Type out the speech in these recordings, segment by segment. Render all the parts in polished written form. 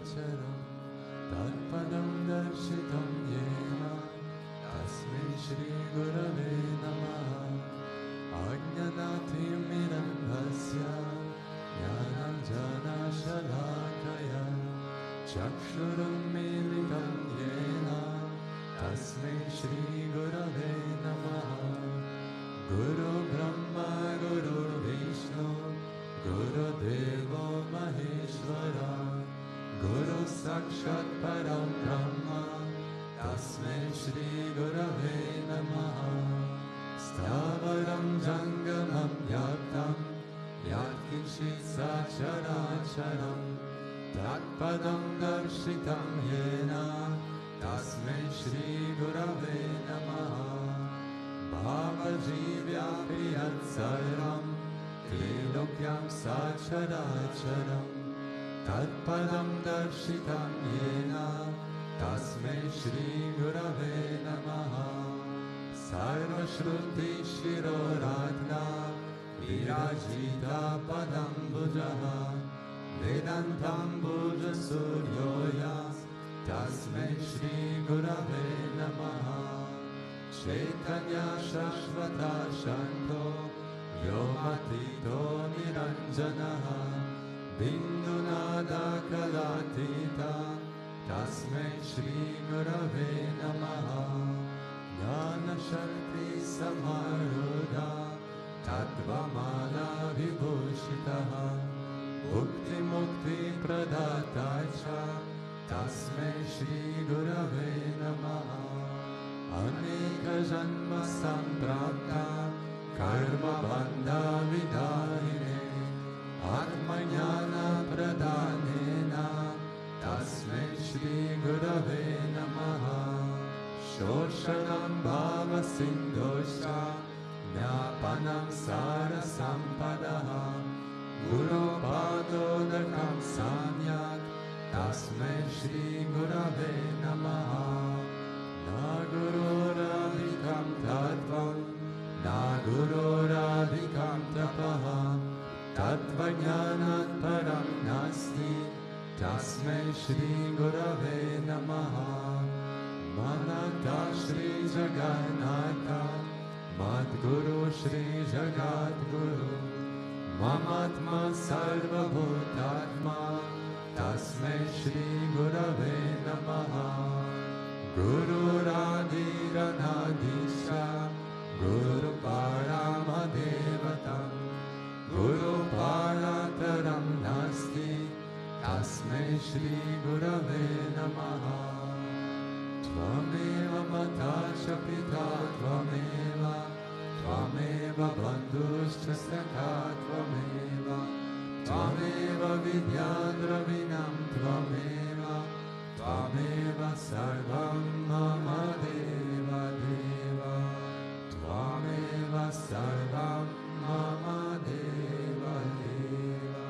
Sacharacharam Tatpadam Darshitam Yena Tasmai Shri Gurave Namaha Ajnanatim Mirandhasya Jnanam Jana Shalakaya Chakshuram Militam Yena Tasmai Shri Gurave Namaha Guru Brahma Guru Vishnu Guru Deva Maheshwara Guru Sakshat Param Brahma Tasmai Shri Gurave Namaha Stavaram Jangamam Vyaptam Yatkinchit Sacharacharam Tatpadam Darshitam Yena Tasmai Shri Gurave Namaha Bhavaji Vyapiyat Sarvam Trilokyam Sacharacharam Tatpadam Darshitam Yena Tasmai Shri Gurave Namaha Sarva Shruti Shiroradna Virajita Padam Bujaha Vedantam Buja Suryoya Tasmai Shri Gurave Namaha Chaitanya Shashvata Shanto Vyomatito Niranjanaha Bindunada Kalatita Tasmai Shri Gurave Namaha Jnana Shakti Samarudha Tattvamala Vibhushitaha Bhukti Mukti Pradatacha Tasmai Shri Gurave Namaha Aneka Janma Samprapta Karma Bandha Vidahine Atmajnana Pradhanena Tasmai Shri Gurave Namaha Shoshanam Bhava Sindhoscha Jnapanam Sara Sampadaha Guru Padodakam Samyak Tasmai Shri Gurave Namaha Na Gururadhikam Tattvam Na Gururadhikam Tapaha Tattvajnanat Param Nasti Tasmai Shri Gurave Namaha Manata Shri Jagannatha Madguru Shri Jagadguru Mamatma Sarva Bhutatma Tasmai Shri Gurave Namaha Guru Radhiranadisha Guru Paramadevatam Guru Parataram Nasti Tasmai Shri Gurave Namaha Tvameva Mata Pita Tvameva Tvameva Bandhuscha Saka Tvameva Tvameva Vidyadravinam Tvameva Tvameva Sarvam Mama Deva Deva Tvameva Sarvam Mama Deva Deva.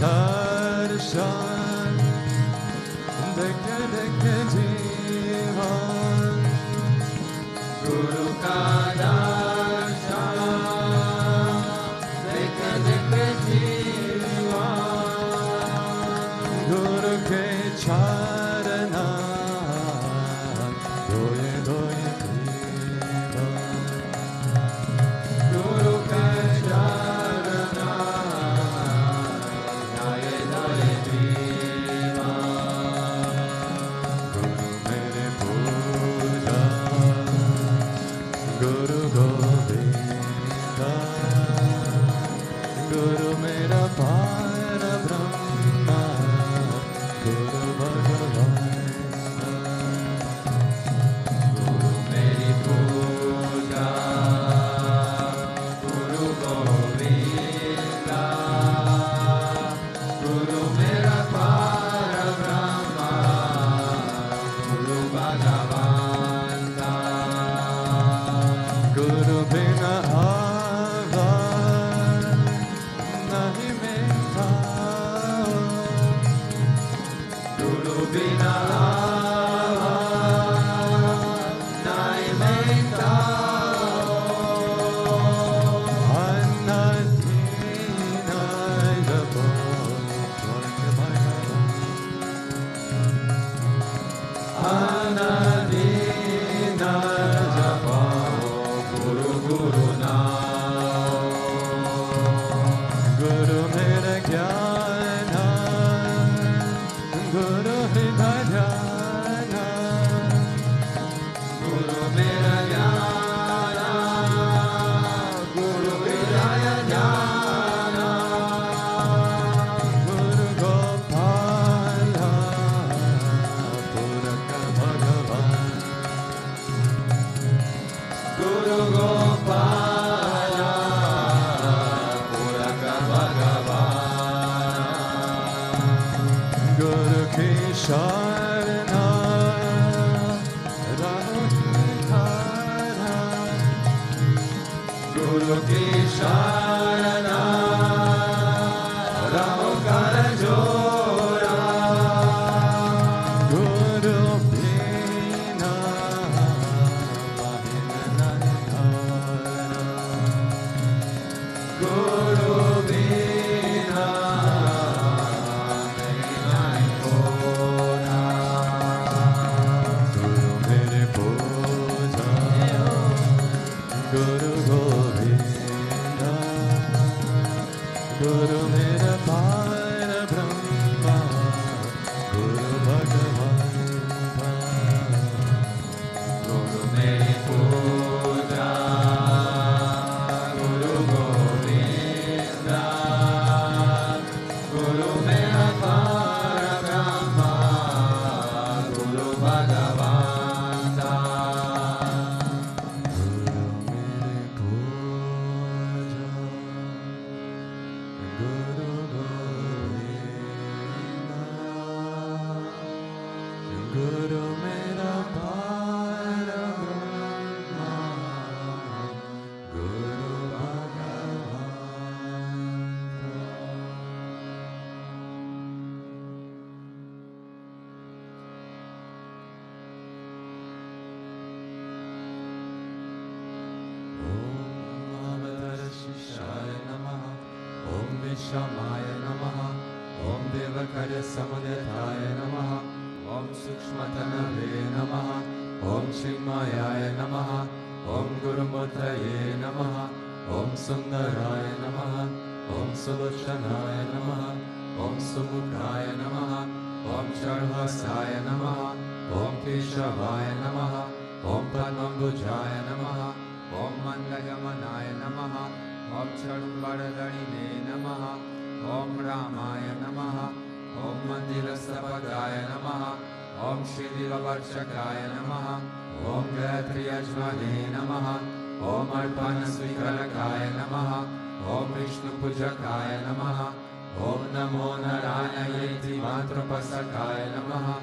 Darshan, dekhe dekhe jivan, Guru ka darshan, dekhe dekhe jivan, Guru ke charana, doye doye jivan, Guru ke charana, doye doye jivan, Guru mere puja, Guru Govinda, Guru mera Parabrahma, Guru Bhagavanta, Guru meri puja, Guru Govinda, Guru mera Parabrahma, Guru Bhagavanta, Guru bina ava nahi meta, Guru bina ava nahi meta, Anadhina jabo Anadhina jabo Guru Guru Naam, Guru mera jnana, Guru hridaya jnana, Guru mera jnana, Guru hridaya jnana, Guru Gopala, Puraka Bhagavan, Guru Gopala, Puraka Bhagavan, Guru Kisharna, Rahudhara, Guru Kisharna, Rahudhara Jora, Guru Bina, Mahinanandara, Guru Bina, Mahinanandara, Guru mere puja, Guru Govinda, Guru mera Parabrahma, Guru Bhagavanta, Guru mere puja, Guru Govinda, Guru mera Parabrahma, Guru Bhagavanta, Guru mere puja, Guru Govinda, Guru mera Parabrahma, Guru Bhagavanta. Om Avatara Shishaya Namaha, Om Vishamaya Namaha, Om Devakarya Samadhyataya Namaha, Om Sukshmatanave Namaha, Om Chinmayaya Namaha, Om Gurumurtaye Namaha, Om Sundaraya Namaha, Om Sulochhanaya Namaha, Om Sumukaya Namaha, Om Charvasaya Namaha, Om Keshavaya Namaha, Om Padmambujaya Namaha, Om Mandayamanaya Namaha, Om Charumbaradharine Namaha, Om Ramaya Namaha, Om Mandirasthapadaya Namaha, Om Shridilavarshakaya Namaha, Om Gayatri Ajvane Namaha, Om Arpana Svikalakaya Namaha, Om Vishnu Pujakaya Namaha, Om Namo Narayayeti Mantrapasakaya Namaha,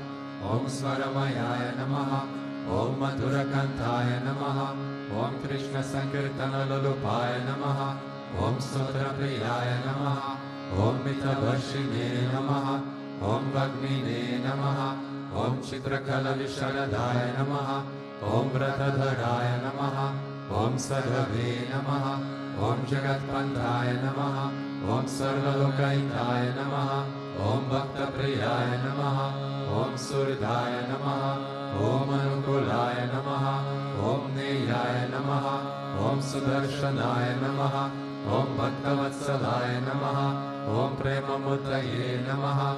Om Swaramayaya Namaha, Om Madhurakantaya Namaha, Om Krishna Sankirtana Lulupaya Namaha, Om Sutra Priyaya Namaha, Om Mitavarshine Namaha, Om Vagnine Namaha, Om Chitrakala Visharadaya Namaha, Om Vratadharaya Namaha, Om Sarvave Namaha, Om Jagatpandhaya Namaha, Om Sarvalokaitaya Namaha, Om Bhaktapriyaya Namaha, Om Surdaya Namaha, Om Anukulaya Namaha, Om Neyaya Namaha, Om Sudarshanaya Namaha, Om Bhaktavatsalaaya Namaha, Om Premamutaye Namaha,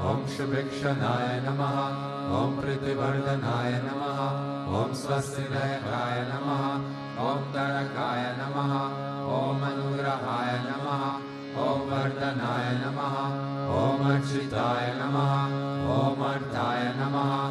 Om Shubhikshanaya Namaha, Om Pritivardhanaya Namaha, Om Swastinayakaya Namaha, Om Tarakaya Namaha, Om Anugrahaya Namaha, Om Vardhanaya Namaha, Om Architaya Namaha, Om Arthaya Namaha,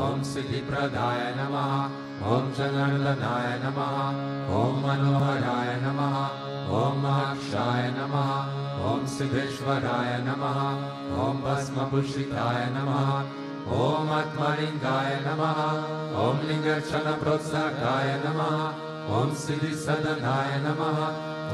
Om Siddhipradaya Namaha, Om Janardhanaya Namaha, Om Manoharaya Namaha, Om Mahakshaya Namaha, Om Siddheshwaraya Namaha, Om Bhasmabhushitaya Namaha, Om Atmalingaya Namaha, Om Lingarchana Protsakaya Namaha, Om Siddhisadanaya Namaha,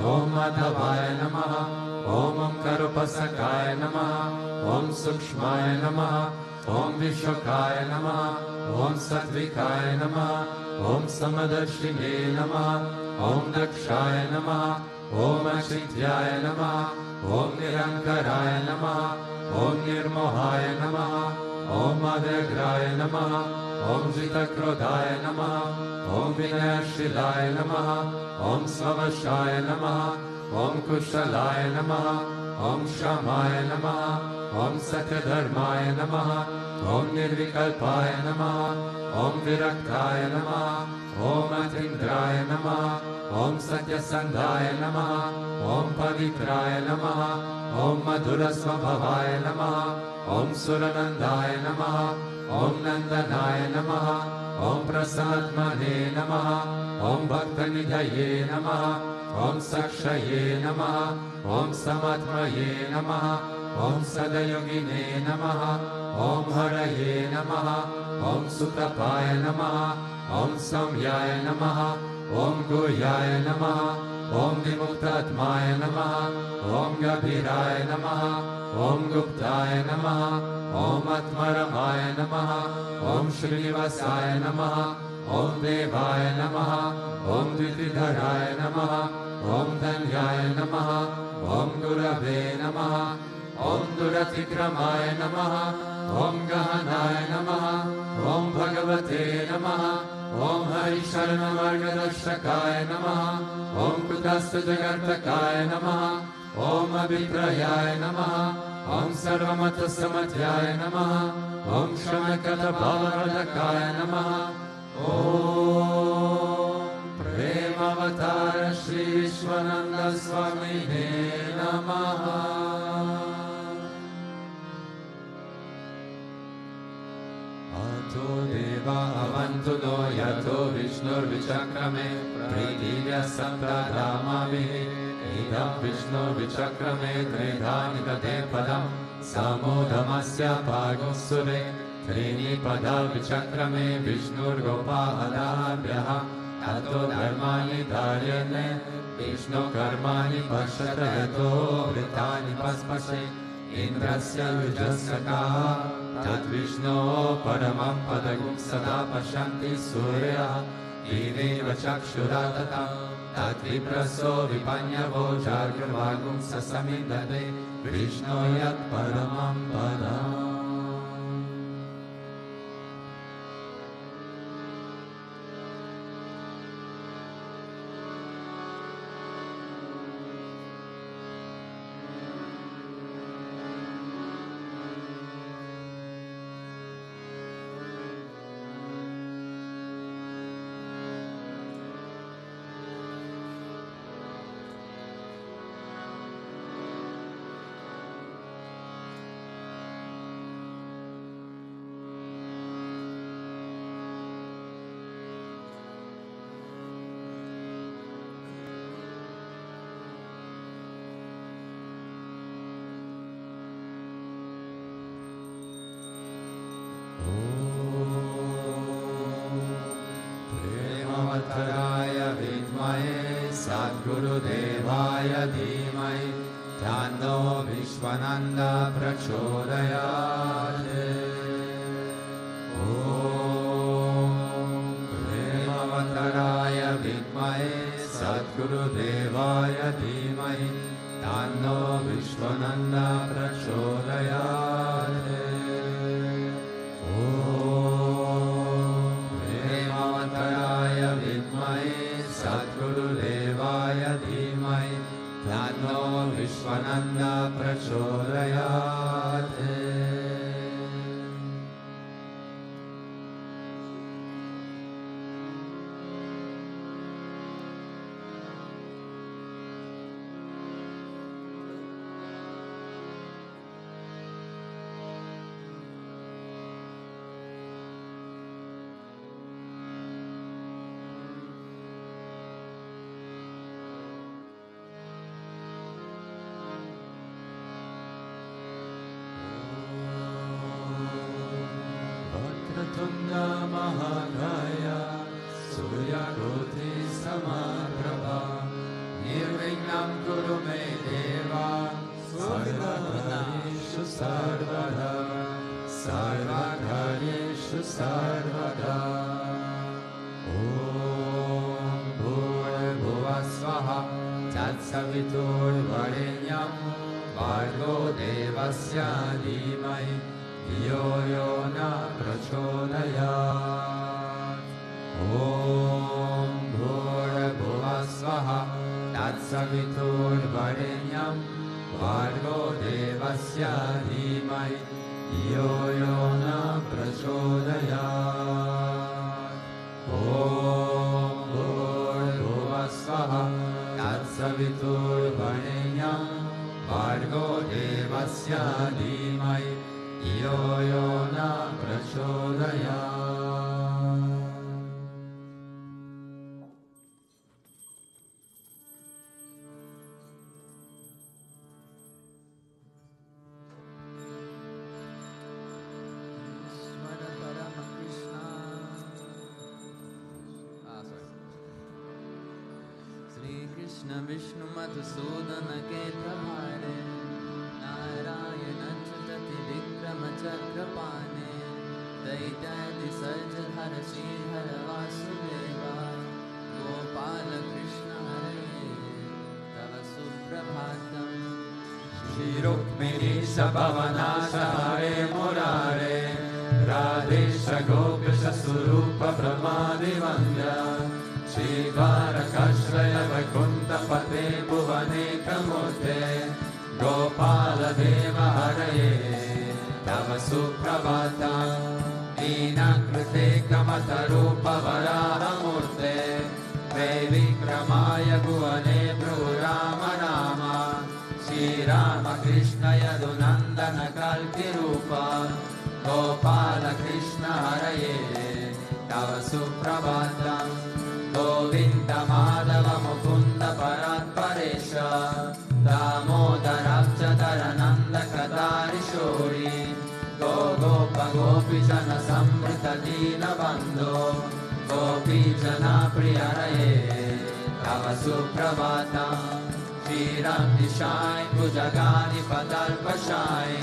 Om Madhavaya Namaha, Om Omkarupasakaya Namaha, Om Sukshmaya Namaha, Om Vishokaya Namaha, Om Satvikaya Namaha, Om Samadarshine Namaha, Om Dakshaya Namaha, Om Achityaya Namaha, Om Nirankaraya Namaha, Om Nirmohaya Namaha, Om Adyagraya Namaha, Om Jitakrodaya Namaha, Om Vinayashilaya Namaha, Om Svavashaya Namaha, Om Kushalaya Namaha, Om Shamaya Namaha, Om Satyadharmaya Namaha, Om Nirvikalpaya Namaha, Om Viraktaya Namaha, Om Atindraya Namaha, Om Satyasandhaya Namaha, Om Pavitraya Namaha, Om Madhurasvabhavaya Namaha, Om Suranandaya Namaha, Om Nandanaya Namaha, Om Prasadmane Namaha, Om Bhaktanidhaye Namaha, Om Sakshaye Namaha, Om Samatmaye Namaha, Om Sadayogine Namaha, Om Haraye Namaha, Om Sutapaya Namaha, Om Samyaya Namaha, Om Guyaya Namaha, Om Vimuktatmaya Namaha, Om Gabhiraya Namaha, Om Guptaya Namaha, Om Atmaramaya Namaha, Om Srinivasaya Namaha, Om Devaya Namaha, Om Dvitidharaya Namaha, Om Dhanyaya Namaha, Om Gurave Namaha, Om Duratikramaya Namaha, Om Gahanaya Namaha, Om Bhagavate Namaha, Om Harisharana Margadashakaya Namaha, Om Kutastha Jagartakaya Namaha, Om Abhiprayaya Namaha, Om Sarvamata Samatyaya Namaha, Om Shamakata Bhavaradakaya Namaha, Om Premavatara Shri Vishwananda Swamine Namaha. Ato Deva Avantu no Yato Vishnur Vichakrame Pridivya Samtadhamabhi Idam Vishnu Vichakrame Tridhani Tade Padam Samodhamasya Pagosure Trini Pada Vichakrame Vishnur Gopahadabhyaha Ato Dharmani Dharyane Vishnu Karmani Pashatayto Vritani Paspashe Indrasya Yujasakaha Tat Vishnu Paramam Padagum Sada Pashanti Surya Diveva Chakshuratatam Tat Vipraso Vipanyavo Jargavagum Sasamindade Vishnu Yat Paramam Padam. Premavattaraya vidmahe Sadgurudevaya dhimai Tano Vishwananda Prachodayat. Om Premavattaraya Vidmahe Sadguru Devaya Dhimahi Tano Vishwananda Prachodayat. Om Premavattaraya Vidmahe Sadguru Devaya Dhimahi Tano Vishwananda Prachodayat. Tunda Mahakaya Suryakoti Samaprabha Nirvignam Kuru Me Deva Sarvakaryeshu Sarvada Sarvakaryeshu Sarvada Om Bhurabhuva Swaha Tatsavitur Varenyam Bhargo Devasya Dhimahi Yo yo na prachodayat. Om Bhurabhuva Swaha Tatsavitur Varenyam Bhargo Devasya Dhimahi Yo yo na prachodayat. Om Bhurabhuva Swaha Tatsavitur Varenyam Bhargo Devasya Dhimahi Yo yo na prachodayat. Sri Krishna Vishnu Madhusudana Ketabhare Narayana Chutati Vikrama Chakrapane Daitadi Sarjadhar Sridhar Vasudeva Gopala Krishna Hare Tava Suprabhatam Shri Rukmini Sabhavanasha Hare Murare Radhesha Gopesha Surupa Brahmadi Vandya Shri Dvarakashraya Vaikuntha Pate Bhuvane Kamurte Gopala Deva Haraye Tava Suprabhatam Dinakrite Kamatarupa Varaha Murte Vikramaya Bhuvane Prurama Rama Shri Rama Krishna Yadunandana Kalki Rupa Gopala Krishna Haraye Tava Suprabhatam Govinda Madhava Mukunda Parat Paresha Damodarabja Dharananda Kadari Shori Gopa Gopi Jana Samrita Dina Bandho Gopi Jana Priyaraye Tava Suprabhatam Shriram Dishai Pujagani Padalpa Shai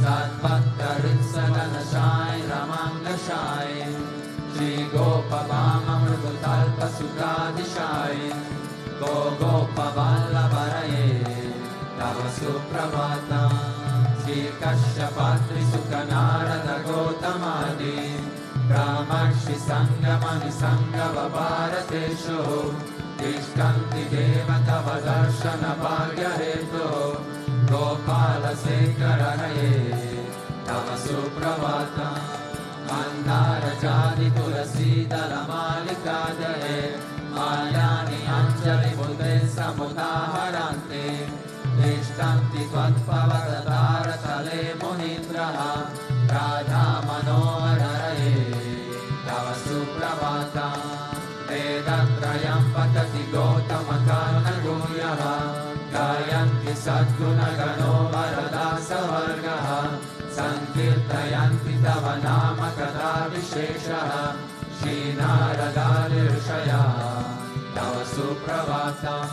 Satbhakta Ritsadana Shai Ramanga Shai Shri Gopa Vama Mrugutalpa Sukadi Shai Gopa Vallabharaye Tava Suprabhatam Shri Kashyapatri Sukanarada Gautamadi Brahmarshi Sangamani Sangava Bharatesho Tishtanti Devatava Darshana Bhagya Heto Gopala Sekararaye Tava Suprabhatam Mandara Jadi Tulasi Dalamalikajaye Mayani Anjali Bhute Samutaharante Tishtanti Tvatpavadadara Tale Mohindraha Radha Manoharaye Tava Suprabhatam Vedatrayam Patati Gautama Karna Guhyaha Gayanti Sadguna Gano Varadasa Vargaha Sankirtayanti Tava Nama Kada Visheshaha Shri Narada Nirshaya Tava Suprabhatam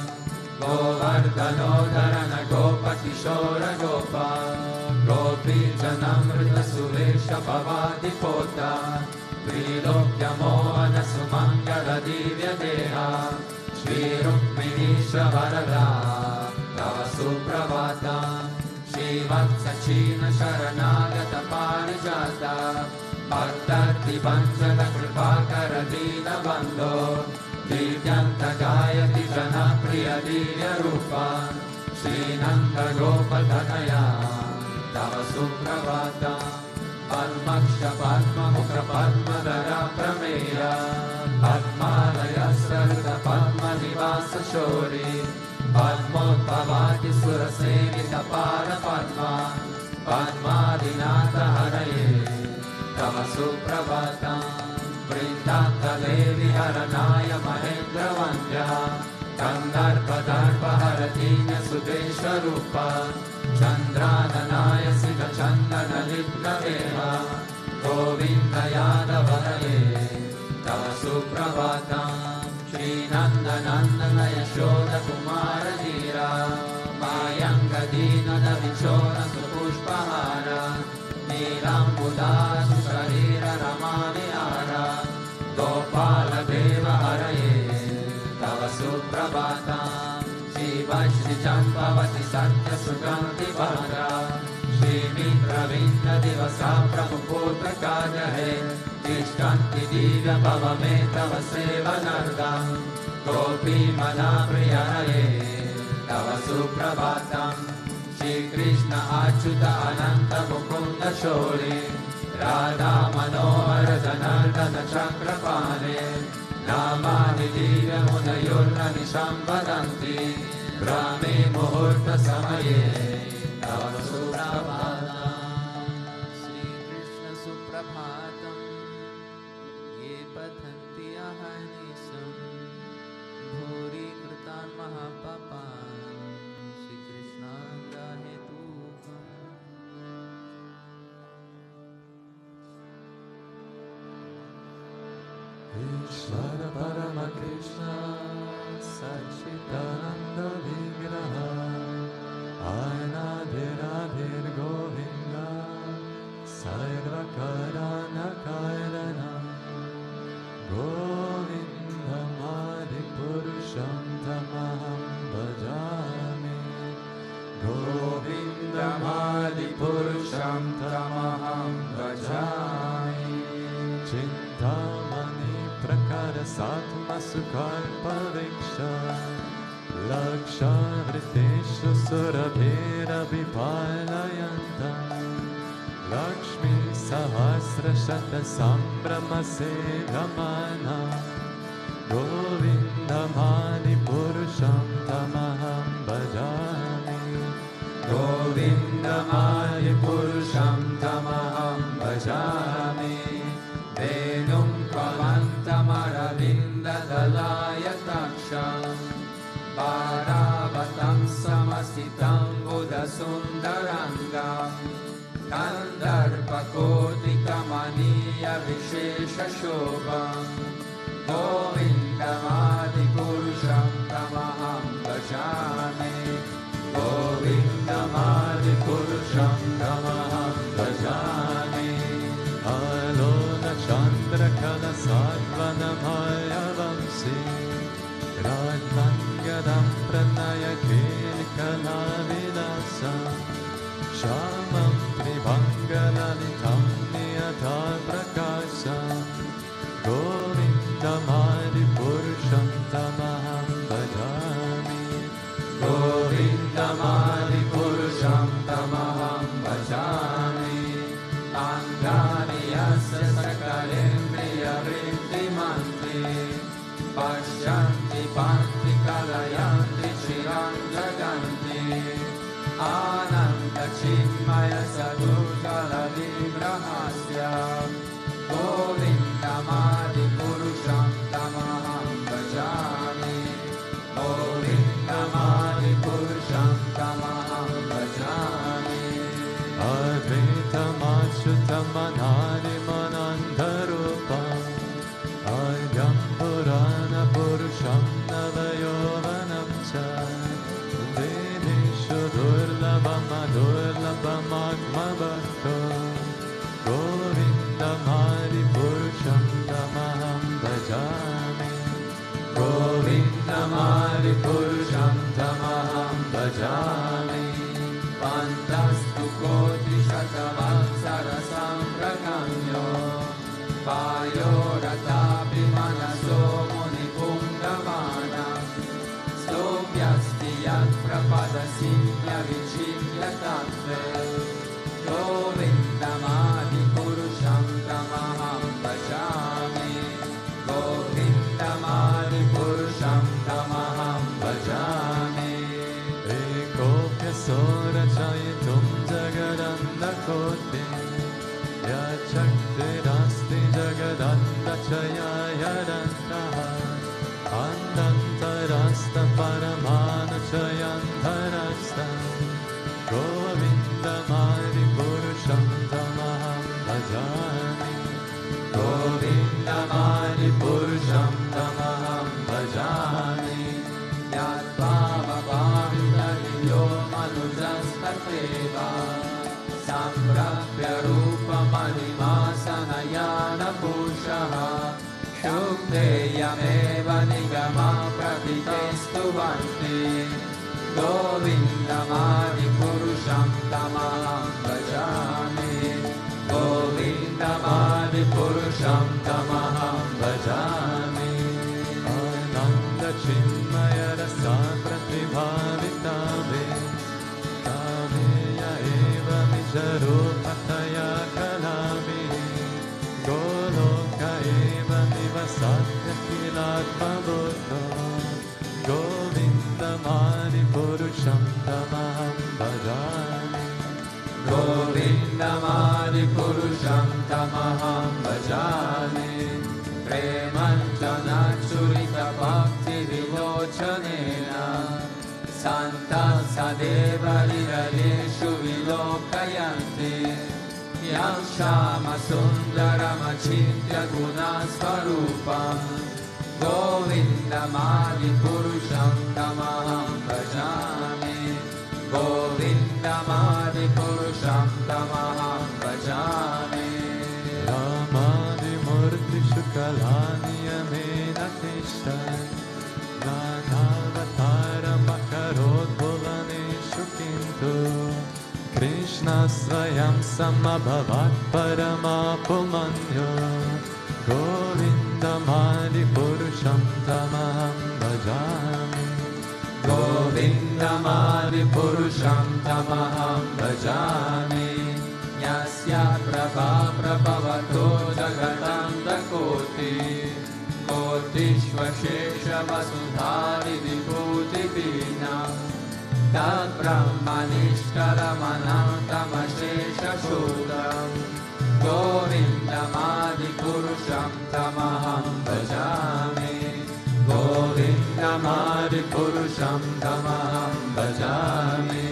Govardhanodharan Gopakishora Gopa Gopi Janamrita Suvesha Bhavati Pota Trilokya Mohana Sumangala Divya Deha Shri Rukminisha Varada Tava Supravata Shri Vatsachina Sharanagata Parijata Bhaktati Vanjana Kripakara Dina Bandho Divyanta Gayati Jana Priya Divya Rupa Shri Nanda Gopa Dhanaya Tava Supravata Padmaksha Padma Mukha Padma Dara Prameya Padmalaya Sarda Padma Nivasa Shori Padmotpavati Surasevita Para Padma Padmadinata Haraye Tava Supravata Vrindata Devi Haranaya Mahendra Vandya Kandarpa Darpa Haratinya Sudesha Rupa Chandrananaya Sita Chandana Lipna Deva Govinda Yadavaraye Tava Supravata Shri Nanda Nandana Yashoda Kumara Dira Mayanga Dina Davichona Supushpahara Nilambuda Susharira Ramani Ara Gopala Deva Haraye Tava Supravata Shiva Shri Champavati Satya Suganti Bhadra Shri Mitra Vinda Divasa Prabhuputra Kajahe Tishkanti Divya Bhavame Tava Seva Nardam Gopi Mana Priyaraye Tava Supravatam Shri Krishna Achyuta Ananta Mukunda Shori Radha Manohara Janardana Chakrapane Namani Divya Munayurna Nishambhadanti Brahme Muhurta Samaye Tava Suprabhatam Shri Krishna Suprabhatam Ye Pathanti Ahanisam Bhuri Kritan Mahapapan Shri Krishna Grahetukam Ishvara Parama Krishna Sachidananda Vigraha Ayanadir Adir Govinda Sarva Karana Kairana Govinda Madi Purusham Tamaham Bhajami Govinda Madi Purusham Tamaham Bhajami Chintamani Prakara Satma Sukalpa Viksha Laksha Vriteshu Surabhera Vipalayanta Lakshmi Sahasra Shata Sambrama Sevamana Govinda Mani Purusham Tamaham Bhajami Govinda Mani Purusham Tamaham Bhajami Venum Pavantamaravinda Dalaya Taksham Bharavatam Samasitam Buddha Sundarangam Kandarpa Kodika Maniya Vishesha Shobham Govinda Madi Purusham Tamaham Bhajami Govinda Madi Purusham Tamaham Bhajami Alona Chandra Kala Satvana Maya Vamsi Rajmangadam Pranaya Kelikala Vilasa Shamam Tribangalalitam Niyata Prakasa Govinda Madi Purusham Tamaham Bhajami Govinda Madi Purusham Tamaham Bhajami Angani Yasya Sakalendriya Vritti Manti Pashyanti Panti Kalayanti Chiranjaganti Ananda Chinmaya Sadhukala Vigrahasya Govinda Madi Purusham Tamaham Bhajami Govinda Madi Purusham Tamaham Bhajami Advaitam Achyutam Manani Manandarupam Adyam Purana Purusham Navayovanam Cha Magma Bhakto Govindam Hari Purusham Tamaham Bhajami Govindam Hari Purusham Tamaham Bhajami Pantastu Koti Shatavaksara Samprakamyo Vayo Ratapi Manaso Muni Pungamana Stopyasti Yat Prapadasinya Vichimya Tattve Govindamadi Purusham Tamaham Bhajami Govindamadi Purusham Tamaham Bhajami Ekopya Sora Chayitum Jagadanda Koti Yachaktirasti Jagadanda Chayayadantaha Andantarasta Paramana Chayantarasta Govindamadi Purusham Tamaham Bhajami Govindamadi Purusham Tamaham Bhajami Yat Bhava Bhavitaliyo Manujastateva Samprapya Rupa Manimasanayana Pushaha Shukdeyameva Nigama Pratitestu Vanti Govindamadi Purusham Tamaham Bhajami Govindamadi Purusham Tamaham Bhajami Ananda Chinmaya Rasa Pratibhavitave Kameya Eva Mijarupataya Kalamini Goloka Eva Nivasatya Kilatma Buddha Govindamadi Purusham Tamaham Bhajami Govindamadi Purusham Tamaham Bhajami Premanjana Churita Bhakti Vilochanena Santa Sadeva Liraleshu Vilokayanti Yam Shama Sundarama Chintya Guna Swarupam Govindamadi Purusham Tamaham Bhajami Govindamadi Purusham Tamaham Bhajami Ramadi Murti Shukalani Amena Krishna Nanavatara Makarot Bholane Shukintu Krishna Svayam Samabhavat Paramapumanyo Govindamadi Purusham Tamaham Bhajami Govindamadi Purusham Tamaham Bhajami Yasya Prabha Prabhavato Jagatanda Koti Kotishvashesha Vasudhari Vibhuti Pina Tad Brahmanishkaramanam Tamashesha Shodam Govindamadi Purusham Tamaham Bhajami Govindamadi Purusham Tamaham Bhajami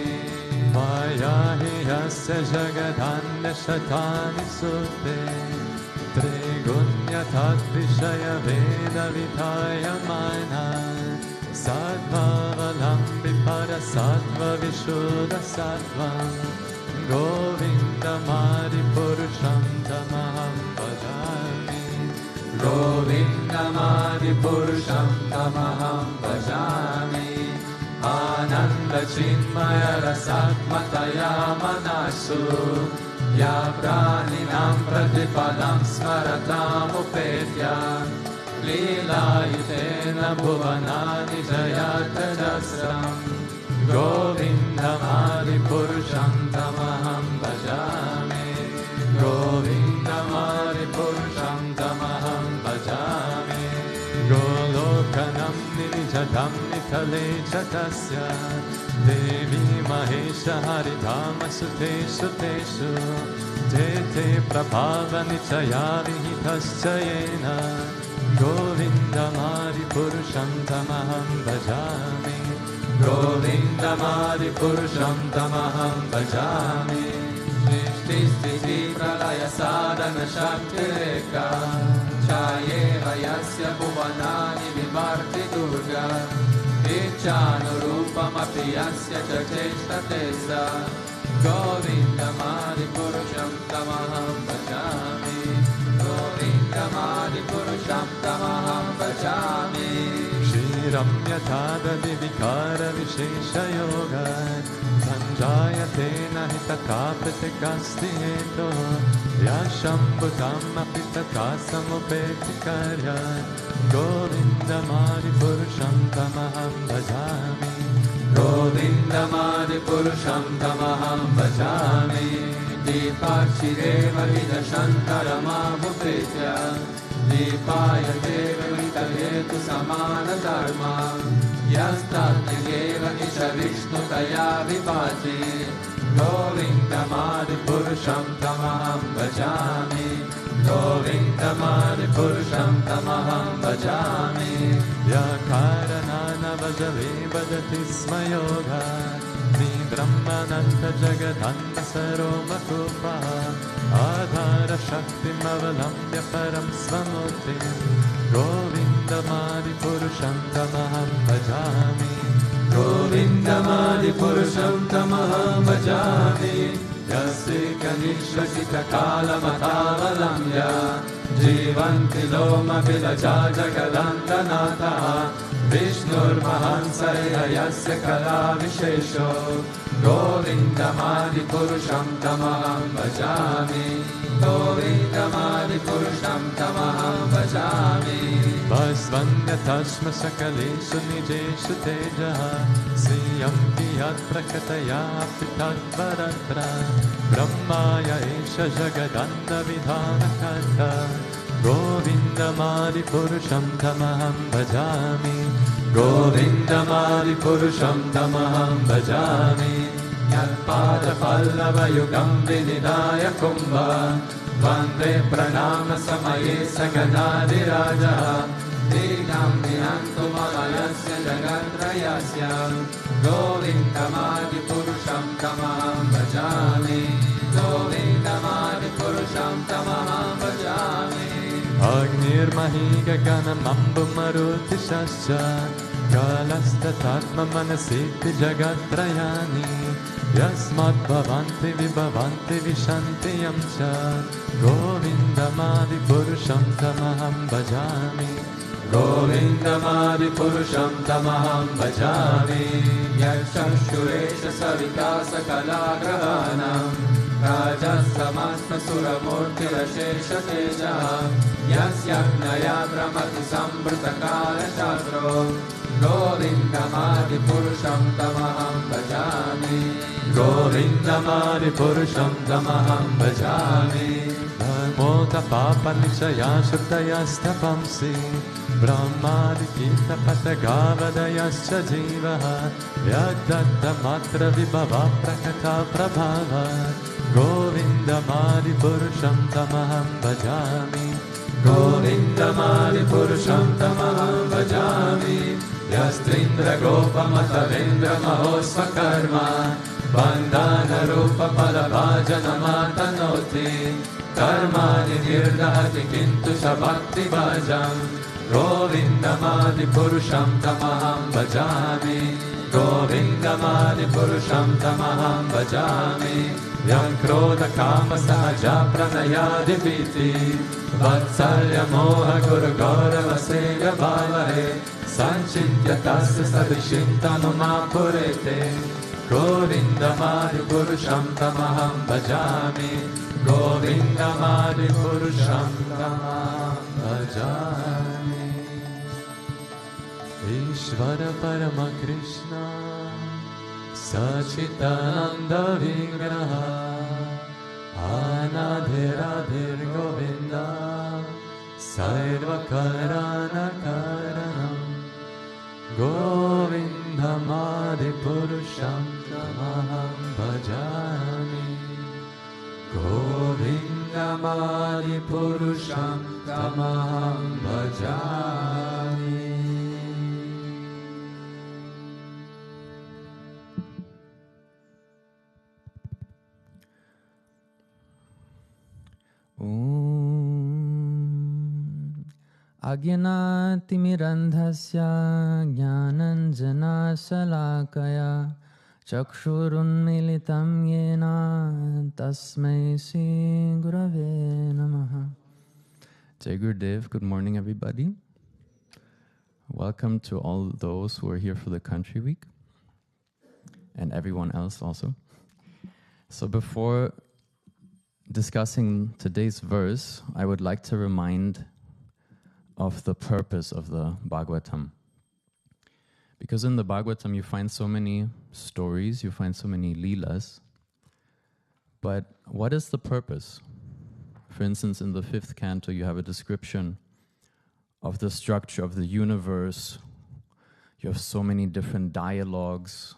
Maya Hiyasya Jagadanya Shatani Sute Trigunya Tatvishaya Veda Vitaya Mana Sattva Valambi Para Sattva Vishuddha Sattvam Govindamadi Purusham Tamaham Bhajami Govindamadi Purusham Tamaham Bhajami Ananda Chinmaya Rasatmataya Manasu Ya Praninam Pratipadam Smaratam Upetya Lila Yutena Bhuvanani Jayata Jasram Govindamadi Purusham Tamaham Bhajami Govindamadi Purusham Tamaham Bhajami Golokanam Nijadam Nitale Chatasya Devi Mahesha Haridhama Suteshu Teshu Tete Prabhava Nichaya Vihitaschayena Govindamadi Purusham Tamaham Bhajami Govindamadi Purusham Tamaham Bhajami Srishti Sthiti Pralaya Sadhana Shakti Reka Chayeva Yasya Bhuvanani Vimarti Durga Ichyanurupam Api Yasya Chacheshta Tesa Govindam Adipurusham Tamaham Bhajami. Govindam Adipurusham Tamaham Bhajami. Ramyatada Divikara Vishesha Yoga Sanjayate Nahi Tata Pratikasti Heto Yashambhutam Apitata Samupeti Karya Govindam Adipurusham Tamaham Bhajami. Govindam Adipurusham Tamaham Bhajami. Dipachireva Vidashantarama Bhupetya Dipaya Deva Vitayetu Samana Dharma Yastatnigeva Isha Vishnu Taya Vipati Govindam Adipurusham Tamaham Bhajami. Govindam Adipurusham Tamaham Bhajami. Yakaranana Vajave Bhajati Smayoga Ni Brahmananta Jagadanta Saroma Kupa Adhara Shakti Mavalamya Param Svamurti Govindam Adipurusham Tamaham Bhajami. Govindam Adipurusham Tamaham Bhajami. Yasya Kanishvasita Kala Matavalamya Jivanti Loma Vilaja Jagadantanata Vishnur Mahansaya Yasya Kala Vishesho Govindam Adipurusham Tamaham Bhajami. Govindam Adipurusham Tamaham Bhajami. Vasvanya Tashma Sakaleshu Nijeshu Tejaha Sriyam Kiyat Prakataya Apitat Varatra Brahmaya Esha Jagadanda Vidhana Karta Govindam Adipurusham Tamaham Bhajami. Govindam Adipurusham Tamaham Bhajami. Yatpada Pallava Yugam Vinidaya Kumbha Vande Pranama Samaye Saganadi Raja Dinam Nihantu Malayasya Jagatrayasya Govindam Adipurusham Tamaham Bhajami. Govindam Adipurusham Tamaham Bhajami. Agnir Mahiga Ganam Ambu Maruti Shascha Kalastatatma Manasiti Jagatrayani Yasmat Bhavanti Vibhavanti Vishanti Yamcha Govindam Adipurusham Tamaham Bhajami. Govindam Adipurusham Tamaham Bhajami. Yakshashuresha Savita Sakala Grahanam Rajasamasta Suramurti Rashesha Teja Yasyaknaya Brahmati Sambrtakala Shadro Govindam Adipurusham Tamaham Bhajami. Govindam Adipurusham Tamaham Bhajami. Dharmota Papa Nichaya Shuddhayastapamsi Brahmadi Kita Patagavadayascha Jivaha Yagdatta Matra Vibhava Prakata Prabhava Govindam Adipurusham Tamaham Bhajami. Govindam Adipurusham Tamaham Bhajami. Yastrindra Gopa Matavendra Mahosva Karma Bandhana Rupa Palabhajana Matanoti Karmani Nirdahati Kintu Sabhakti Bhajam. Govindam Adipurusham Tamaham Bhajami. Govindam Adipurusham Tamaham Bhajami. Yam Krodha Kama Sahaja Pranayadi Viti Vatsalya Moha Guru Gaurava Sega Bhavahe Sanchintya Tasya Sadishintanuma Purete Govindam Adipurusham Tamaham Bhajami. Govindam Adipurusham Tamaham Bhajami. Ishvara Parama Krishna Sachitananda Vigraha Anadhiradhir Govinda Sarva Karana Karanam Govindam Adipurusham Tamaham Bhajami. Govindam Adipurusham Tamaham Bhajami. Ajnanatimirandhasya jnananjana salakaya Chakshurunmilitam yena tasmai Sri Gurave Namaha. Jai Gurudev, good morning everybody. Welcome to all those who are here for the Country Week and everyone else also. So before discussing today's verse, I would like to remind of the purpose of the Bhagavatam. Because in the Bhagavatam you find so many stories, you find so many leelas, but what is the purpose? For instance, in the 5th canto you have a description of the structure of the universe. You have so many different dialogues,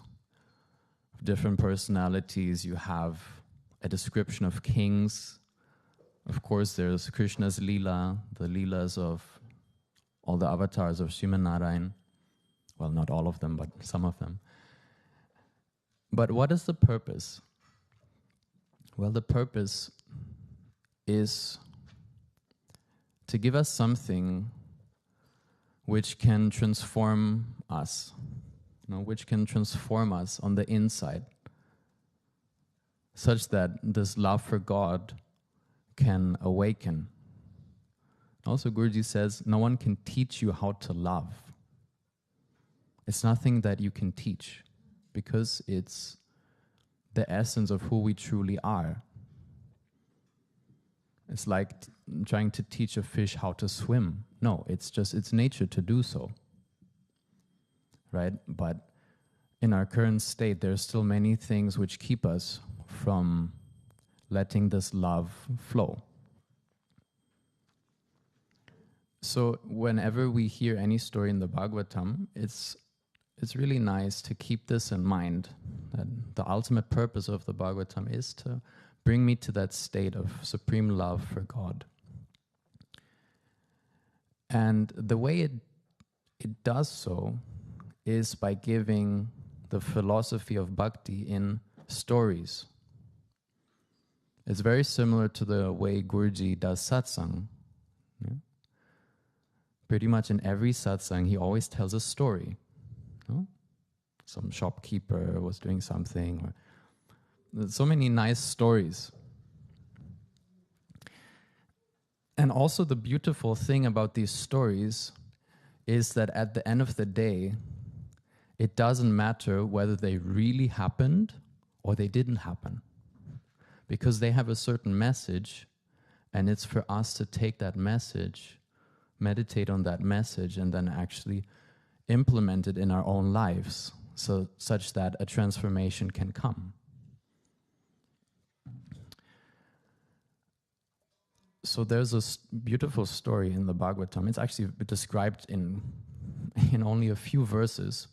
different personalities. You have a description of kings. Of course, there's Krishna's Leela, the Leelas of all the avatars of Sriman Narayan. Well, not all of them, but some of them. But what is the purpose? Well, the purpose is to give us something which can transform us, which can transform us on the inside, such that this love for God can awaken. Also, Guruji says, no one can teach you how to love. It's nothing that you can teach, because it's the essence of who we truly are. It's like trying to teach a fish how to swim. No, it's just its nature to do so. Right? But in our current state, there's still many things which keep us from letting this love flow. So whenever we hear any story in the Bhagavatam, it's really nice to keep this in mind, that the ultimate purpose of the Bhagavatam is to bring me to that state of supreme love for God. And the way it does so is by giving the philosophy of bhakti in stories. It's very similar to the way Guruji does satsang. Yeah? Pretty much in every satsang, he always tells a story. No? Some shopkeeper was doing something, or there's so many nice stories. And also the beautiful thing about these stories is that at the end of the day, it doesn't matter whether they really happened or they didn't happen, because they have a certain message, and it's for us to take that message, meditate on that message, and then actually implement it in our own lives, so such that a transformation can come. So there's a beautiful story in the Bhagavatam. It's actually described in only a few verses,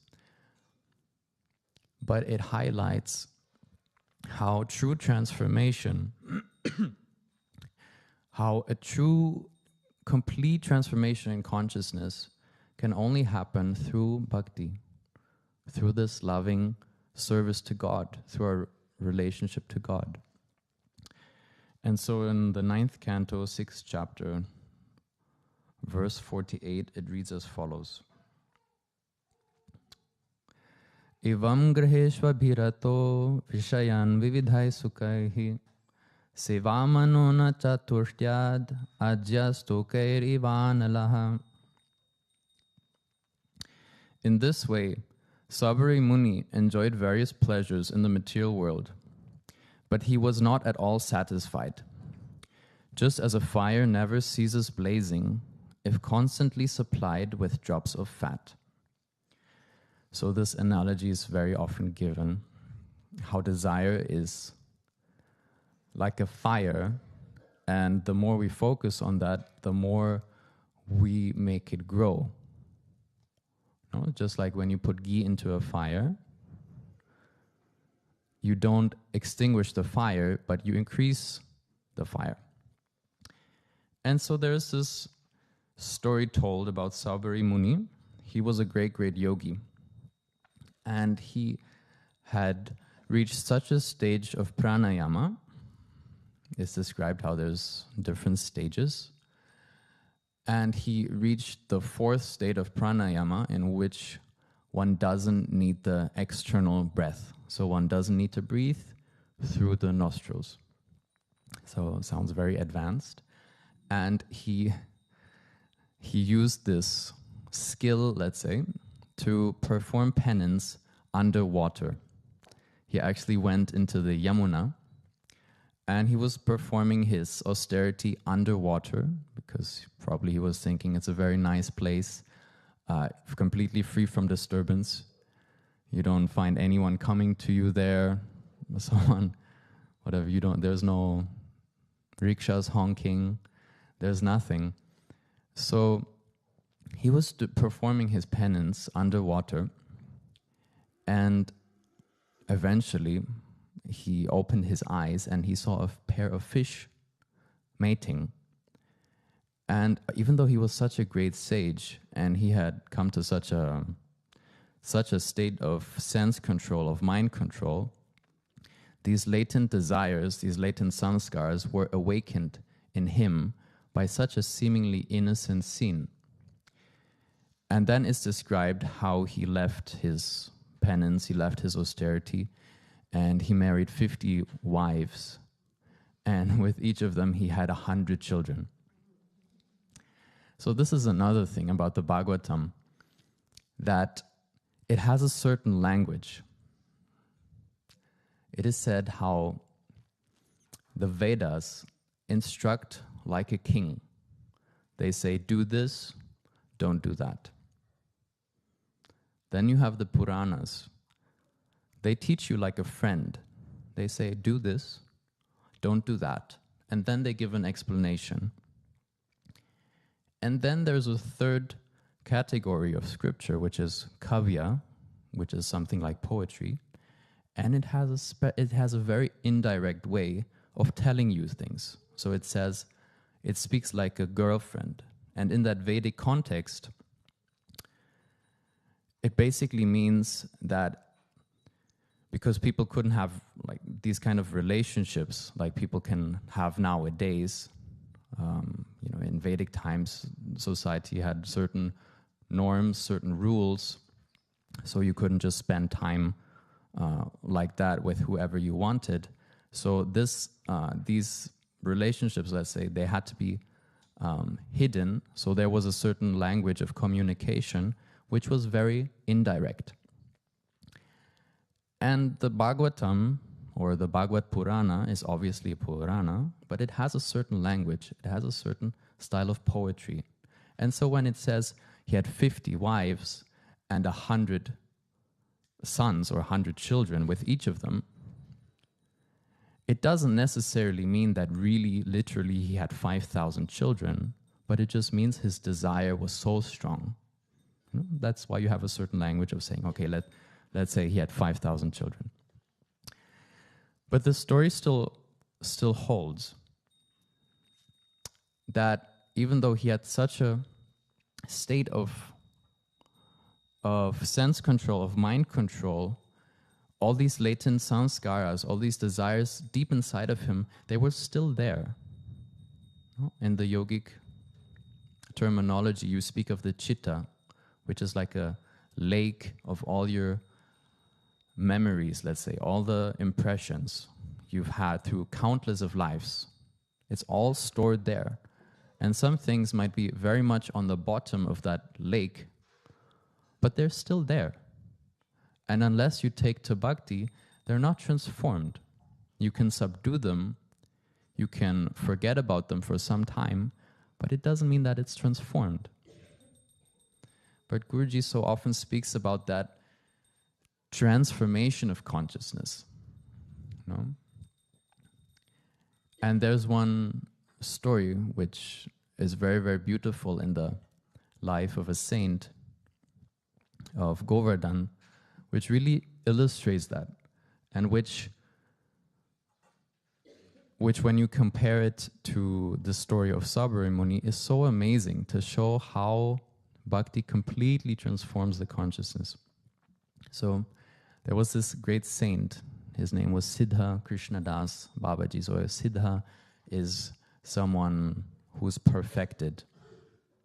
but it highlights how true transformation, how a true, complete transformation in consciousness can only happen through bhakti, through this loving service to God, through our relationship to God. And so in the 9th canto, 6th chapter, verse 48, it reads as follows. Evam graheshva bhirato vishayan vividhai sukaihi sevamanona chaturtyad ajyastokair ivanalaha. In this way, Sabari Muni enjoyed various pleasures in the material world, but he was not at all satisfied. Just as a fire never ceases blazing if constantly supplied with drops of fat. So this analogy is very often given, how desire is like a fire, and the more we focus on that, the more we make it grow. No? Just like when you put ghee into a fire, you don't extinguish the fire, but you increase the fire. And so there's this story told about Sabari Muni. He was a great, great yogi. And he had reached such a stage of pranayama. It's described how there's different stages. And he reached the 4th state of pranayama, in which one doesn't need the external breath. So one doesn't need to breathe through the nostrils. So it sounds very advanced. And he used this skill, let's say, to perform penance underwater. He actually went into the Yamuna and he was performing his austerity underwater because probably he was thinking it's a very nice place, completely free from disturbance. You don't find anyone coming to you there, someone, whatever, there's no rickshaws honking, there's nothing. So he was performing his penance underwater, and eventually he opened his eyes and he saw a pair of fish mating. And even though he was such a great sage and he had come to such a state of sense control, of mind control, these latent desires, these latent samskars were awakened in him by such a seemingly innocent scene. And then it's described how he left his penance, he left his austerity, and he married 50 wives. And with each of them, he had 100 children. So this is another thing about the Bhagavatam, that it has a certain language. It is said how the Vedas instruct like a king. They say, do this, don't do that. Then you have the Puranas. They teach you like a friend. They say, do this, don't do that. And then they give an explanation. And then there's a third category of scripture, which is kavya, which is something like poetry. And it has a very indirect way of telling you things. So it says, it speaks like a girlfriend. And in that Vedic context, it basically means that because people couldn't have like these kind of relationships like people can have nowadays, in Vedic times, society had certain norms, certain rules, so you couldn't just spend time like that with whoever you wanted. So these relationships, let's say, they had to be hidden. So there was a certain language of communication which was very indirect. And the Bhagavatam, or the Bhagavad Purana, is obviously a Purana, but it has a certain language, it has a certain style of poetry. And so when it says he had 50 wives and 100 sons or 100 children with each of them, it doesn't necessarily mean that really, literally, he had 5,000 children, but it just means his desire was so strong. That's why you have a certain language of saying, okay, let's say he had 5,000 children. But the story still holds that even though he had such a state of sense control, of mind control, all these latent samskaras, all these desires deep inside of him, they were still there. In the yogic terminology, you speak of the chitta, which is like a lake of all your memories, let's say, all the impressions you've had through countless of lives. It's all stored there. And some things might be very much on the bottom of that lake, but they're still there. And unless you take to bhakti, they're not transformed. You can subdue them, you can forget about them for some time, but it doesn't mean that it's transformed. But Guruji so often speaks about that transformation of consciousness. And there's one story which is very, very beautiful in the life of a saint, of Govardhan, which really illustrates that, and which when you compare it to the story of Sabari Muni, is so amazing to show how bhakti completely transforms the consciousness. So there was this great saint, his name was Siddha Krishnadas Babaji. So Siddha is someone who's perfected,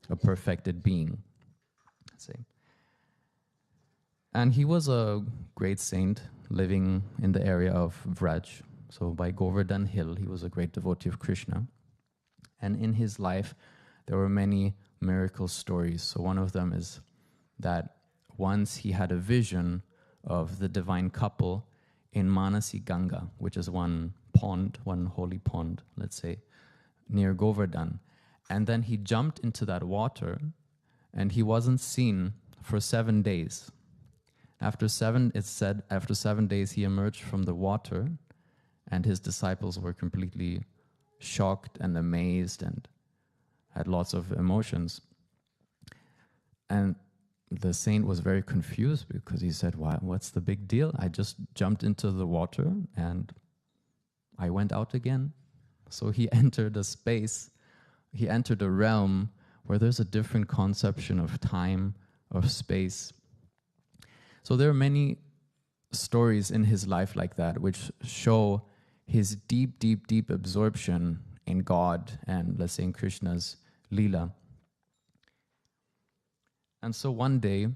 a perfected being, let's say. And he was a great saint living in the area of Vraj. So by Govardhan Hill, he was a great devotee of Krishna. And in his life, there were many miracle stories. So one of them is that once he had a vision of the divine couple in Manasi Ganga, which is one pond, one holy pond, let's say, near Govardhan. And then he jumped into that water and he wasn't seen for 7 days. It's said after 7 days he emerged from the water and his disciples were completely shocked and amazed and had lots of emotions. And the saint was very confused because he said, what's the big deal? I just jumped into the water and I went out again. So he entered a space, he entered a realm where there's a different conception of time, of space. So there are many stories in his life like that which show his deep, deep, deep absorption in God and, let's say, in Krishna's Leela. And so one day,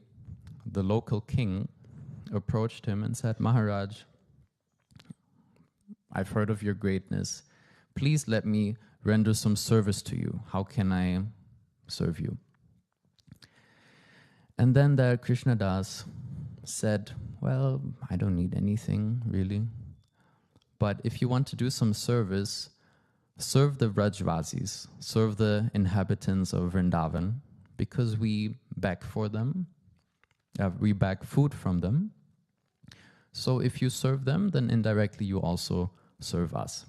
the local king approached him and said, Maharaj, I've heard of your greatness. Please let me render some service to you. How can I serve you? And then the Krishna Das said, well, I don't need anything, really. But if you want to do some service, serve the Vrajvasis, serve the inhabitants of Vrindavan, because we beg for them, we beg food from them. So if you serve them, then indirectly you also serve us.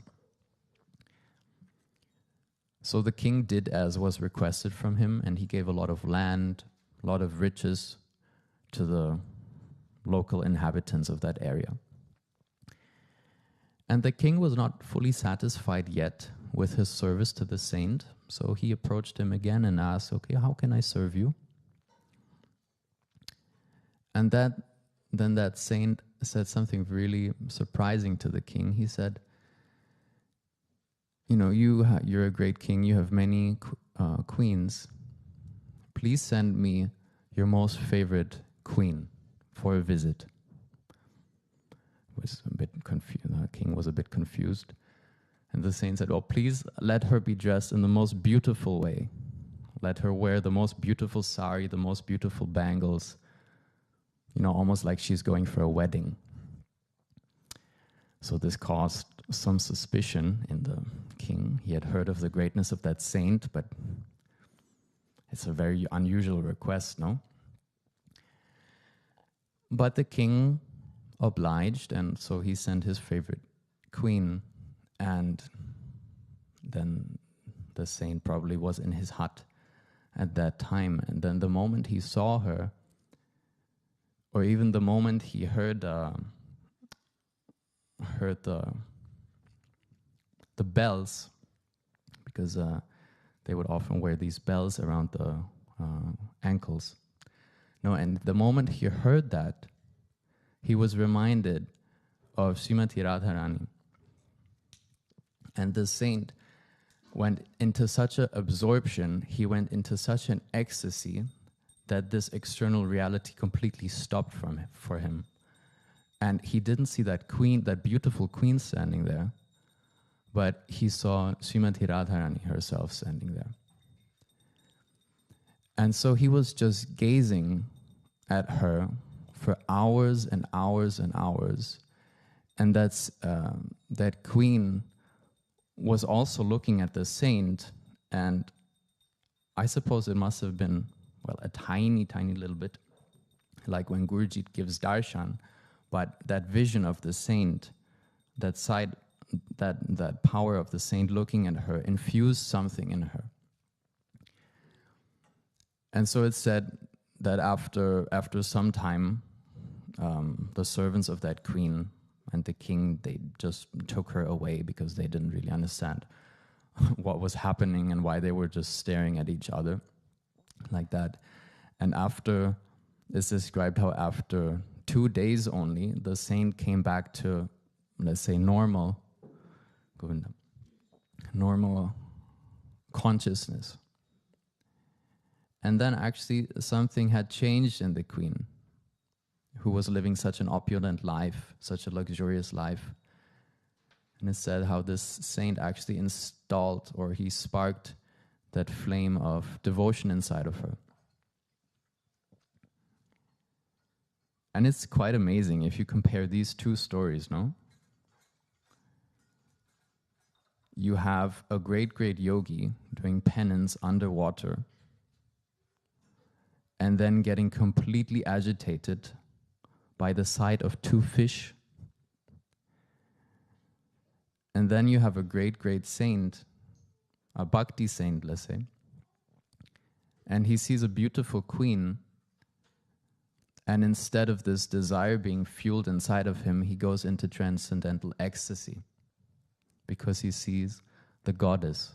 So the king did as was requested from him, and he gave a lot of land, a lot of riches to the local inhabitants of that area. And the king was not fully satisfied yet with his service to the saint, so he approached him again and asked, okay, how can I serve you? And then that saint said something really surprising to the king. He said, you know, you're a great king, you have many queens. Please send me your most favorite queen for a visit. Was a bit confused. The king was a bit confused. And the saint said, well, please let her be dressed in the most beautiful way. Let her wear the most beautiful sari, the most beautiful bangles, you know, almost like she's going for a wedding. So this caused some suspicion in the king. He had heard of the greatness of that saint, but it's a very unusual request, no? But the king obliged, and so he sent his favorite queen, and then the saint probably was in his hut at that time, and then the moment he saw her, or even the moment he heard the bells, because they would often wear these bells around the ankles. No, and the moment he heard that, he was reminded of Srimati Radharani. And the saint went into such an absorption, he went into such an ecstasy that this external reality completely stopped for him. And he didn't see that queen, that beautiful queen standing there, but he saw Srimati Radharani herself standing there. And so he was just gazing at her for hours and hours and hours. And that queen was also looking at the saint, and I suppose it must have been, well, a tiny, tiny little bit, like when Guruji gives Darshan, but that vision of the saint, that side, that power of the saint looking at her infused something in her. And so it's said that after some time, the servants of that queen and the king, they just took her away because they didn't really understand what was happening and why they were just staring at each other like that. And after, it's described how after 2 days only, the saint came back to, let's say, normal consciousness. And then actually something had changed in the queen, who was living such an opulent life, such a luxurious life. And it said how this saint actually installed, or he sparked that flame of devotion inside of her. And it's quite amazing if you compare these two stories, no? You have a great, great yogi doing penance underwater and then getting completely agitated by the sight of two fish. And then you have a great, great saint, a bhakti saint, let's say, and he sees a beautiful queen, and instead of this desire being fueled inside of him, he goes into transcendental ecstasy because he sees the goddess.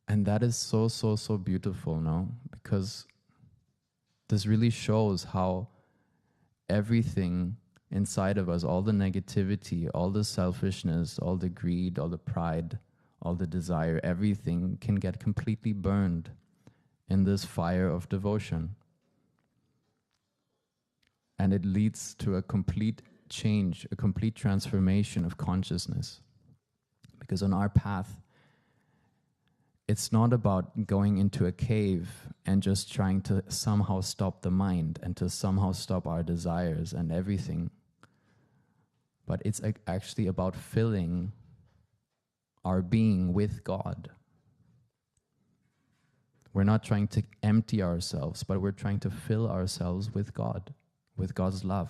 And that is so, so, so beautiful, no? Because this really shows how everything inside of us, all the negativity, all the selfishness, all the greed, all the pride, all the desire, everything can get completely burned in this fire of devotion. And it leads to a complete change, a complete transformation of consciousness. Because on our path, it's not about going into a cave and just trying to somehow stop the mind and to somehow stop our desires and everything. But it's actually about filling our being with God. We're not trying to empty ourselves, but we're trying to fill ourselves with God, with God's love.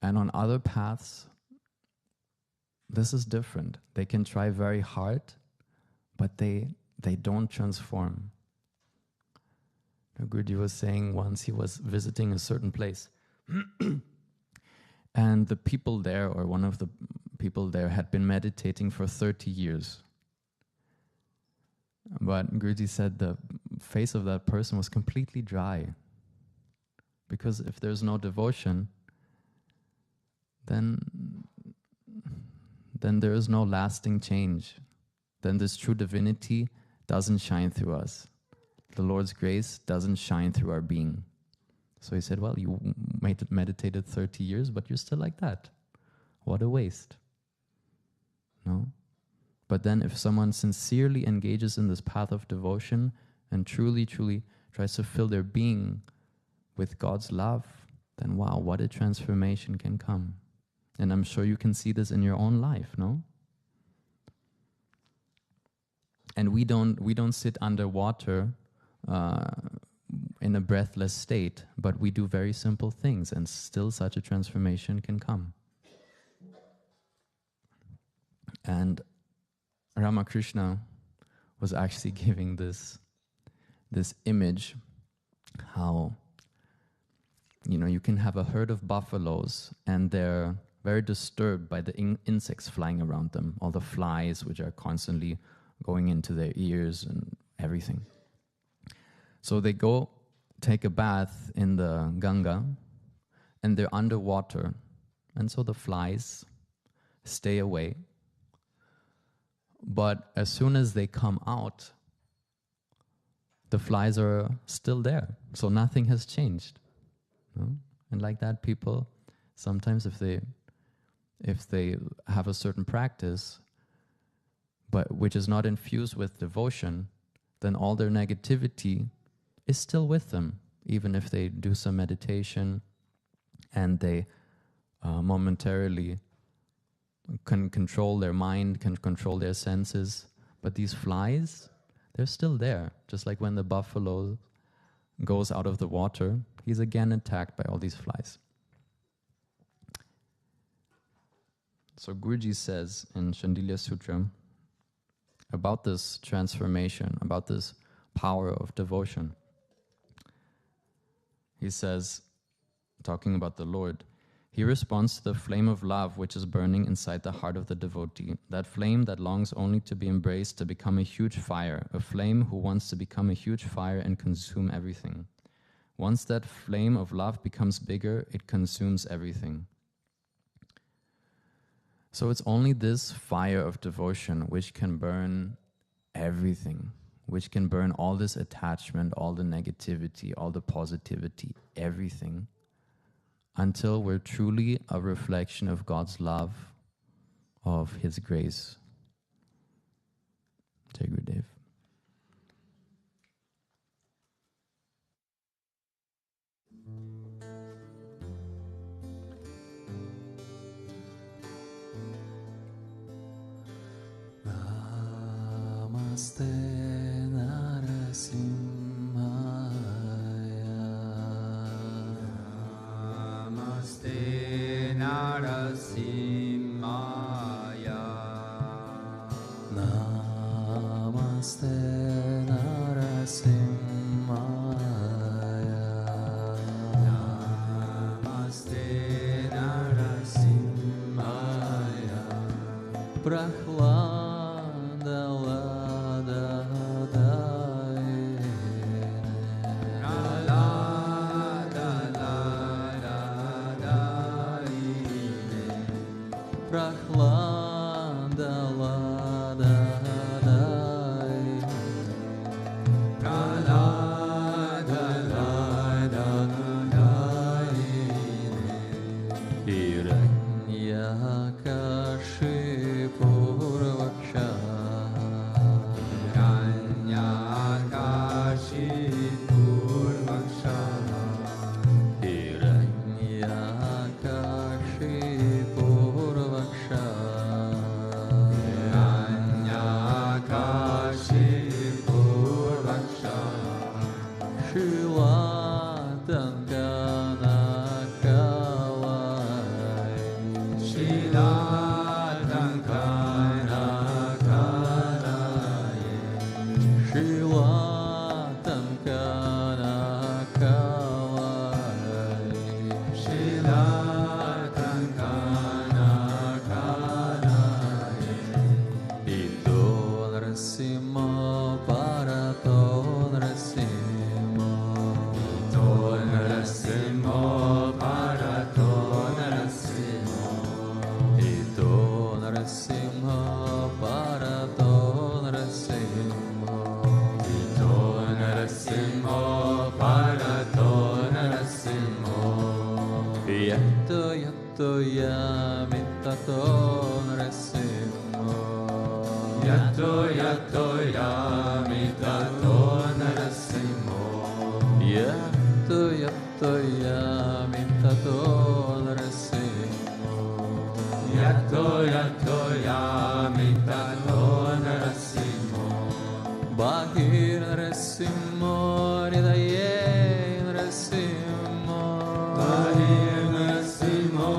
And on other paths, this is different. They can try very hard, but they don't transform. Guruji was saying once he was visiting a certain place, and the people there, or one of the people there, had been meditating for 30 years. But Guruji said the face of that person was completely dry. Because if there's no devotion, then there is no lasting change. Then this true divinity doesn't shine through us. The Lord's grace doesn't shine through our being. So he said, well, you meditated 30 years, but you're still like that. What a waste. No? But then if someone sincerely engages in this path of devotion and truly, truly tries to fill their being with God's love, then wow, what a transformation can come. And I'm sure you can see this in your own life, no? And we don't sit underwater in a breathless state, but we do very simple things, and still such a transformation can come. And Ramakrishna was actually giving this image how, you can have a herd of buffaloes and they're very disturbed by the insects flying around them, all the flies which are constantly going into their ears and everything. So they go take a bath in the Ganga and they're underwater, and so the flies stay away. But as soon as they come out, the flies are still there. So nothing has changed. No? And like that, people, sometimes if they have a certain practice, but which is not infused with devotion, then all their negativity is still with them, even if they do some meditation and they momentarily can control their mind, can control their senses. But these flies, they're still there. Just like when the buffalo goes out of the water, he's again attacked by all these flies. So Guruji says in Shandilya Sutra about this transformation, about this power of devotion. He says, talking about the Lord, he responds to the flame of love which is burning inside the heart of the devotee, that flame that longs only to be embraced, to become a huge fire, a flame who wants to become a huge fire and consume everything. Once that flame of love becomes bigger, it consumes everything. So it's only this fire of devotion which can burn everything, which can burn all this attachment, all the negativity, all the positivity, everything, until we're truly a reflection of God's love, of His grace. Jai Gurudev. Namaste Narasimhaya. Namaste Narasimhaya. Namaste Narasimhaya. Namaste Narasimhaya. Prahlada Lada Daine. Prahlada Lada Daine. Prahlada Lada Daine. Prahlada Lada Daine. Hiranyakashipu Vaksha. Hiranyakashipu Vaksha. Hiranyakashipu Vaksha. Hiranyakashipu Vaksha. Shilatangana Kalai. Shilatangana Kalai. Shilatangana Kalai. Shilatangana Kalai. Ito Narasimha Parato Narasimha. Ito Narasimha Parato Narasimha. Ito Narasimha Parato Narasimha. Ito Narasimha Parato Narasimha. Yato Yato Yamitato Narasimha. Yato Yato Yamitato Narasimha. Yato Yato Yamitato Narasimha. Yato Yato Yamitato Narasimha. Bahir Narasimha Hridaye Narasimha. Bahir Narasimha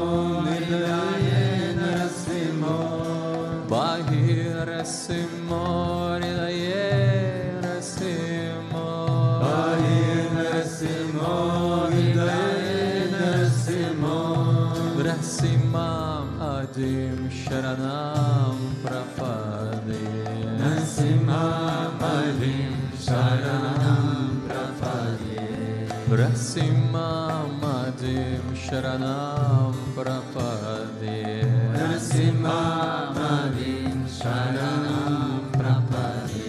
Hridaye Narasimha. Bahir Narasimha Hridaye Narasimha. Bahir Narasimha Hridaye Narasimha. Narasimham Adim Sharanam Prapade. Narasimham Adim Sharanam Prapade. Narasimham Adim Sharanam Prapade. Narasimham Adim Sharanam Prapade.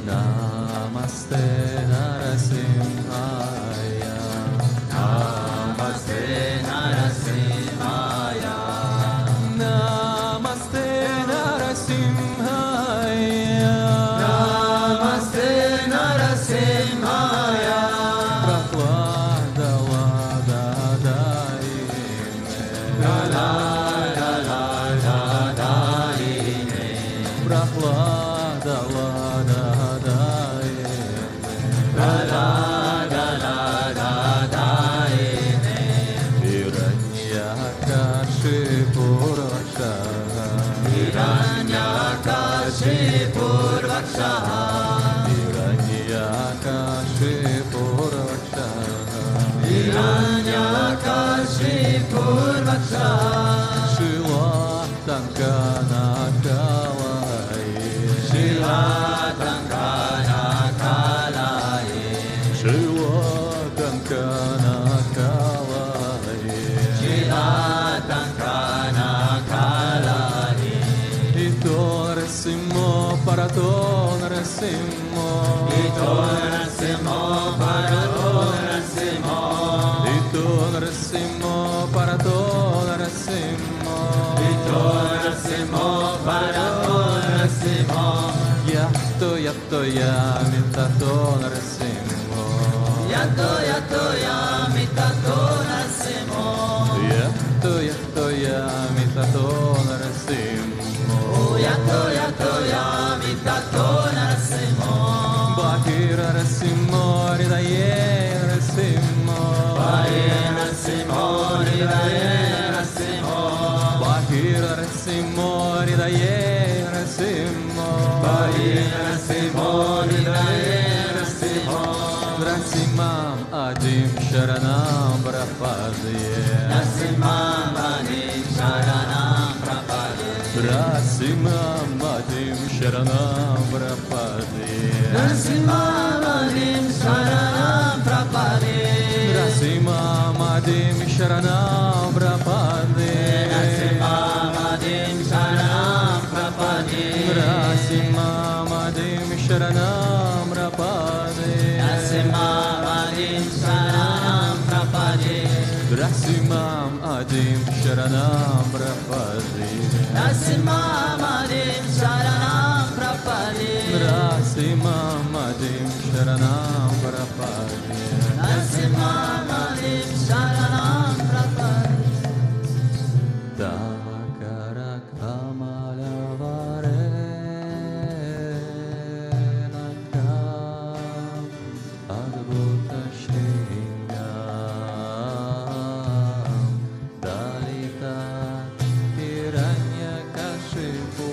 Namaste Narasimhaya. Namaste Narasimhaya. Namaste Narasimhaya. Namaste Narasimhaya. Prahlada Lada Daine. Prahlada Lada Daine. Prahlada Lada Daine. Prahlada Lada Daine. Hiranyakashipu Vaksha. Hiranyakashipu Vaksha. Hiranyakashipu Vaksha. Hiranyakashipu Vaksha. Shilatangana Kalai. Shilatangana Kalai. Shilatangana Kalai. Shilatangana Kalai. Ito Narasimha Bharato Narasimho Ito Narasimho Bharato Narasimho Ito Narasimho Bharato Narasimho Ito Narasimho Bharato Narasimho Yatto Yatto Yamitato Narasimho Yatto Yatto Yamitato Narasimho Yatto Yatto Yamitato Narasimho Yatto Yatto Yamitato Narasimho Bhakira Narasimho Hridaye Narasimho Hare Narasimho Hridaye Narasimho Bhakira Narasimho Hridaye Narasimho Hare Narasimho Hridaye Narasimho Narasimham Adim Sharanam Prapadiye Narasimham Adim Sharanam Prapadiye Narasimham Adim Sharanam Prapadiye Narasimham Adim Sharanam Prapadiye Narasimham Adim Sharanam Prapadiye Narasimham Adim Sharanam Prapadiye Narasimham Adim Sharanam Prapadiye Narasimham Adim Sharanam Prapadiye Narasimham Adim Sharanam Prapadiye Narasimham Adim Sharanam Prapadiye Narasimham Adim Sharanam Prapadiye Narasimham Adim Sharanam Prapadiye Davakara Kamalavare Nakam Adbhuta Shringam Dalita Hiranyakashipu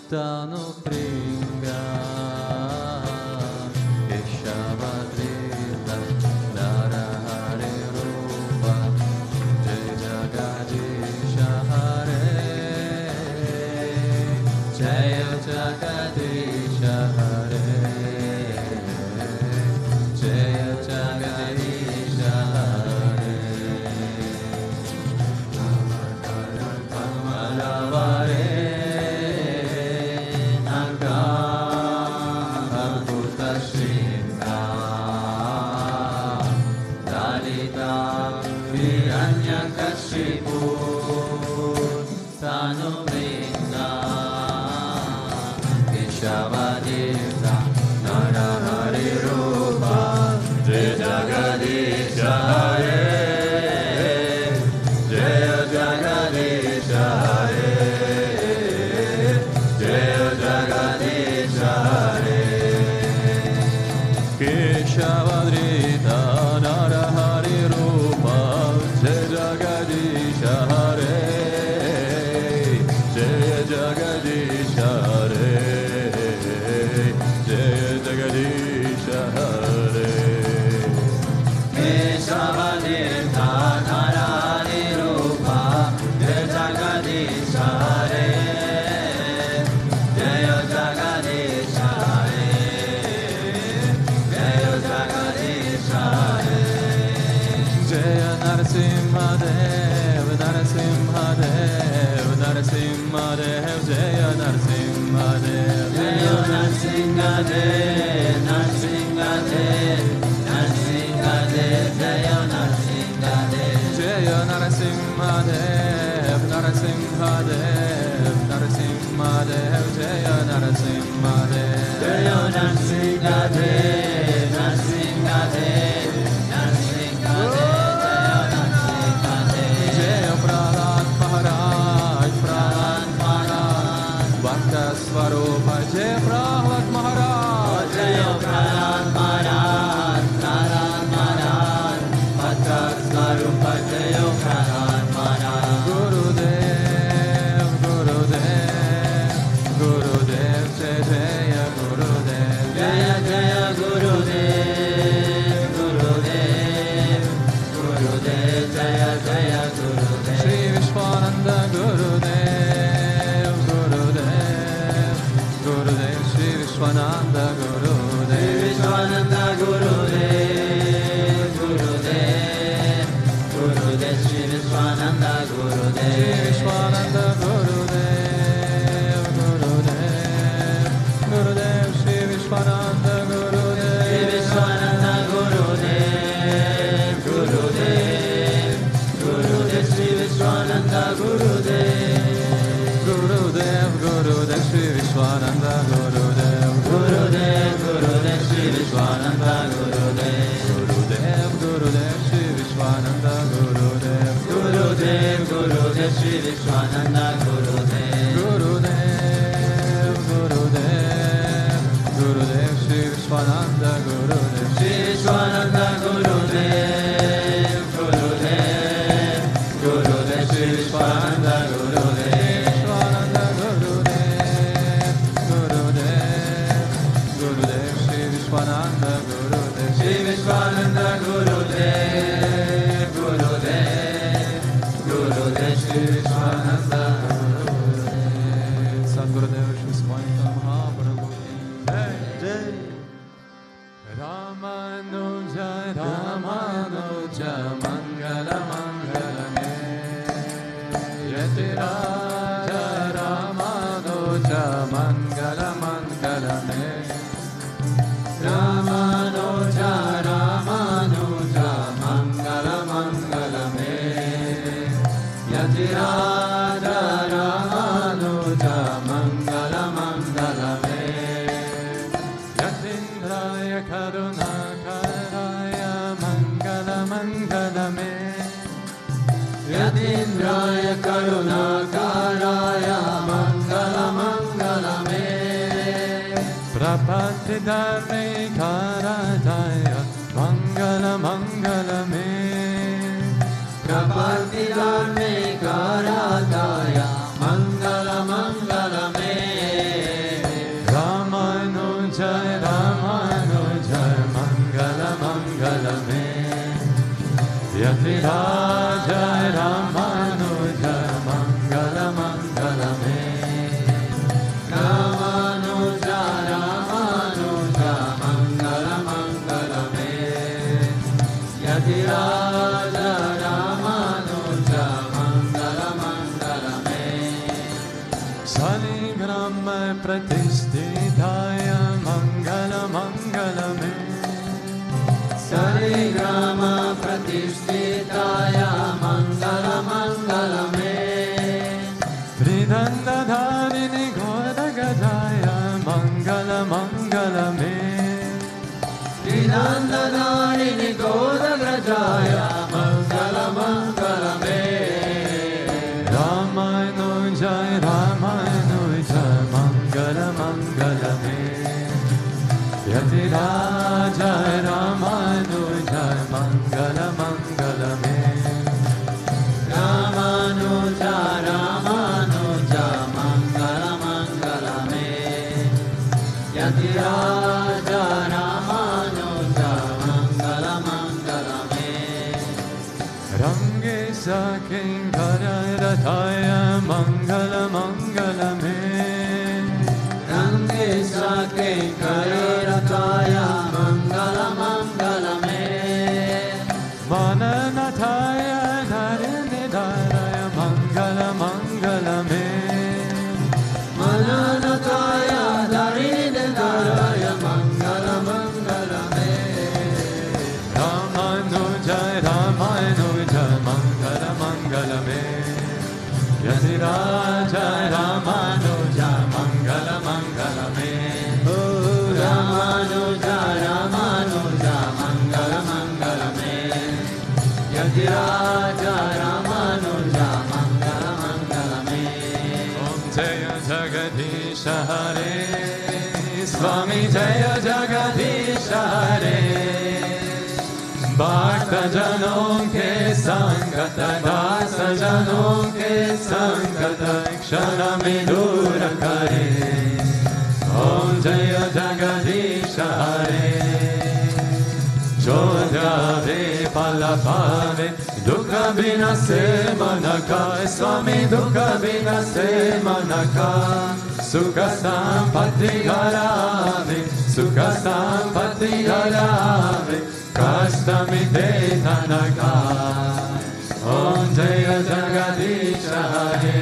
Tanu Pringa Keshavadrita Narahare Rupa Jai Jagadisha Hare Jai Jagadisha Hare Jai Jagadisha Hare Kamalavare Adbhuta Shringam Dalita Hiranyakashipu Tanu Pringa Keshavadita Narahari Rupa Jai Jagadisha Hare Jai Jagadisha Hare Jai Jagadisha Hare Keshavadrita Narahari Rupa Jai Jagadisha Hare Jai Jagadisha Hare Jai Jagadisha Hare Keshavadrita Narahari Rupa Jai Jagadisha Hare Jai Jagadisha Hare Jai Jagadisha Hare Jaya Narasimhadev, Narasimhadev, Narasimhadev, Jaya Narasimhadev, Jaya Narasimhadev, Narasimhadev, Narasimhadev, Jaya Narasimhadev, Jaya Narasimhadev, Narasimhadev, Narasimhadev, Jaya Narasimhadev, Jaya Narasimhadev, Narasimhadev, Narasimhadev, Jaya Prahlad Maharaj, Prahlad Maharaj, Bhakta Swarupa, Jaya Prahlad Maharaj, Jaya Prahlad Maharaj, Prahlad Maharaj, Bhakta Swarupa, Jaya Prahlad Maharaj. Gurudev, Gurudev, Gurudev, Jaya Gurudev, Jaya Jaya Gurudev, Gurudev, Gurudev, Jaya Jaya Gurudev. Sri Vishwananda Gurudev, Gurudev, Gurudev, Sri Vishwananda Gurudev, Vishwananda Gurudev, Gurudev, Gurudev, Sri Vishwananda Sri Gurudev. Vishwananda Gurudev, Gurudev, Vishwananda Gurudev Gurudev, Gurudev, Sri Vishwananda Gurudev. Gurudev, Gurudev, Gurudev, Sri Vishwananda Gurudev. Sri Vishwananda Gurudev, Gurudev, Gurudev, Sri Vishwananda Gurudev. Vishwananda Gurudev, Gurudev, Gurudev, Sri Vishwananda Gurudev. Sri Vishwananda Gurudev, Gurudev, Gurudev, Sri Vishwananda Gurudev. Sadgurudev Shri Swami Mahaprabhu. Jai Jai. Ramanuja, Ramanuja, Mangala Mangala Me. Yati Raja Ramanuja, Mangala Mangala Me. Ramanuja, Ramanuja, Mangala Mangala Me. Yati Raja Ramanuja, Mangala Mangala Me. Yatindraya Karunakaraya, Mangala Mangala Me. Yatindraya Karunakaraya, Mangala Mangala Me. Prapatidame Karadaya, Mangala Mangala Me. Prapatidame Karadaya, Mangala Mangala Me. Ramanuja, Ramanuja, Mangala Mangala Me. Yati Raja Ramanuja, Mangala Mangala Me. Ramanuja, Ramanuja, Mangala Mangala Me. Yati Raja Ramanuja, Mangala Mangala Me. Saligrama Pratisthitaya, Mangala Mangala Me. Saligrama Pratisthitaya, Mangala Mangala Me. Tridandadharini Godagajaya, Mangala Mangala Me. Tridandadharini Godagrajaya, Mangala Mangala Me. Ramanuja, Ramanuja, Mangala Mangala Me. Yati Raja Ramanuja, Mangala Mangala Me. Ramanuja, Ramanuja, Mangala Mangala Me. Yati Raja Ramanuja, Mangala Mangala Me. Rangesa Kinkara Rathaya, Mangala Mangala Me. Rangesa Kinkara Rathaya, Mangala Mangala Me. Mananathaya Dharinidharaya, Mangala Mangala Me. Mananathaya Dharinidharaya, Mangala Mangala Me. Ramanuja, Ramanuja, Mangala Mangala Me. Yati Raja Ramanuja, Mangala Mangala Me. Oh, Ramanuja, Ramanuja, Mangala Mangala Me. Yati Raja Ramanuja, Mangala Mangala Me. Om Jaya Jagadisha Hare, Swami Jaya Jagadisha Hare. Bhakta Janon ke Sangata, Dasa Janon ke Sangata, Kshana mein dur kare. Om Jaya Jagadisha Hare. Jodhave Palapave, Dukha Bina Se Manaka, Swami Dukha Bina Se Manaka. Sukha Sampatti Garave, Sukha Sampatti Garave, Kastamite Tanaka. Om Jaya Jagadisha Hare.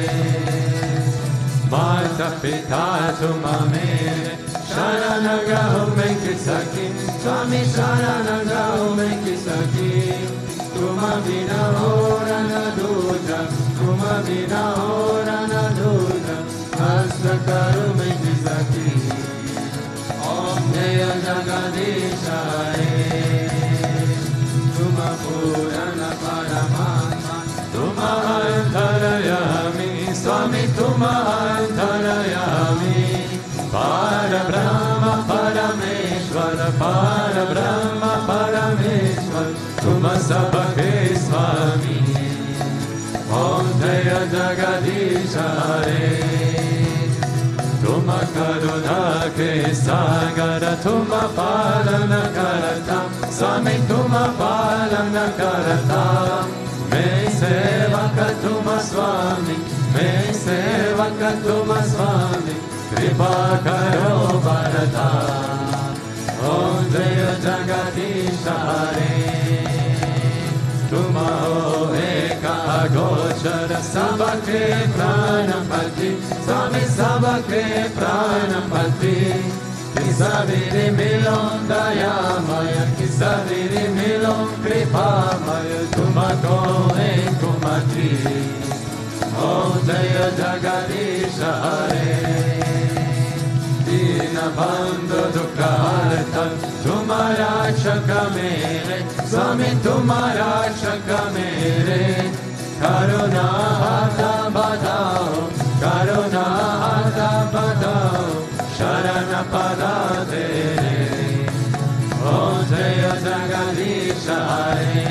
Mata Pita Tumamere, Sharanagaho Menkisaki, Swami Sharanagaho Menkisaki. Tuma Vina Ora Na Duja, Tuma Vina Ora Na Duja, Hasta Karu Menkisaki. Om Jaya Jagadisha Hare. Tuma Purana Pai Swami Tumahantarayami, Parabrahma Parameshwara, Parabrahma Parameshwara, Tuma Sabake Swami, Om Jaya Jagadisha Hare, Tuma Karuna Ke Sagara, Tuma Palana Karata, Swami Tuma Palana Karata, Me Sevaka Tuma Swami, Me Sevaka Tuma Swami, Kripa Karo Bharata, Om Jaya Jagadisha Hare, Tuma Ho Eka Agochara, Sabake Pranapati, Swami Sabake Pranapati, Kisaviri Milon Dayamaya, Kisaviri Milon Kripamaya, Tuma Ko Ekumati, Om Jaya Jagadisha Hare, Dina Bandhu Dukha Harta, Tumara Shaka Mere, Swami Tumara Shaka Mere, Karuna Hata Badao, Karuna Hata Badao, Sharana Pada Dere, Om Jaya Jagadisha Hare,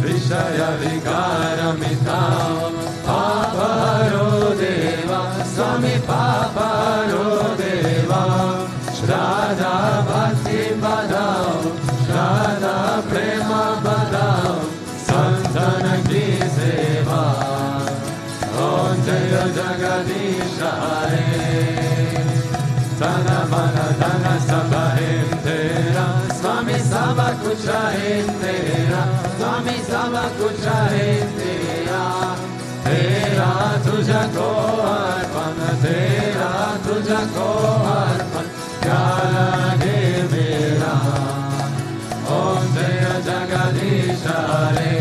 Vishaya Vikara Mitao, Paparo Deva, Swami Paparo Deva, Shraddha Bhakti Badao, Shraddha Prema Badao, Santana Ki Seva, Om Jaya Jagadisha Hare, Tana Mana Tana Sabha Tera, Swami Sabha Kucha Tera, Swami Sabha Kucha Tera, Tera Tuja Ko Arpan, Tera Tuja Ko Arpan, Kya Lage Mera, Om Jaya Jagadisha Hare,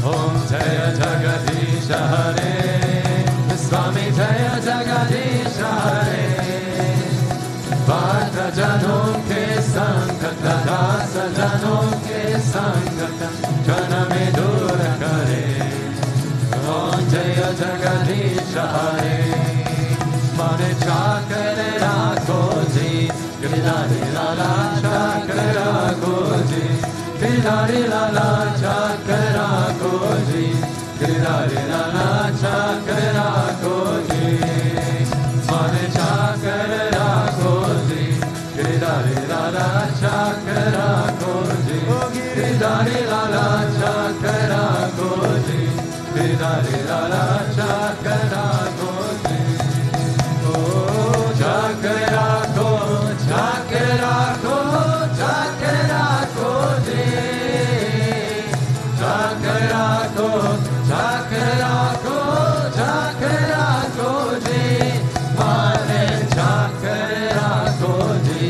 Om Jaya Jagadisha Hare, Swami Jaya Jagadisha Hare, Bhakta Janon Ke Sankata, Dasa Janon Ke Sankata, Jana Me Dura Kare, Om Jaya Jagadisha Hare, Mane Chakre Rakoji, Gridari Lala Chakre Rakoji, Gridari Lala Chakre Rakoji, Gridari Lala Chakre Rakoji, Mane Chakre Rakoji, Gridari Lala Chakre Rakoji, Gridari Lala Chakre Rakoji, Gridari Lala Chakre Rakoji, Oh Chakre Rako, Chakre Rako, Chakre Rakoji, Chakre Rako, Chakre Rako, Chakre Rakoji, Mane Chakre Rakoji,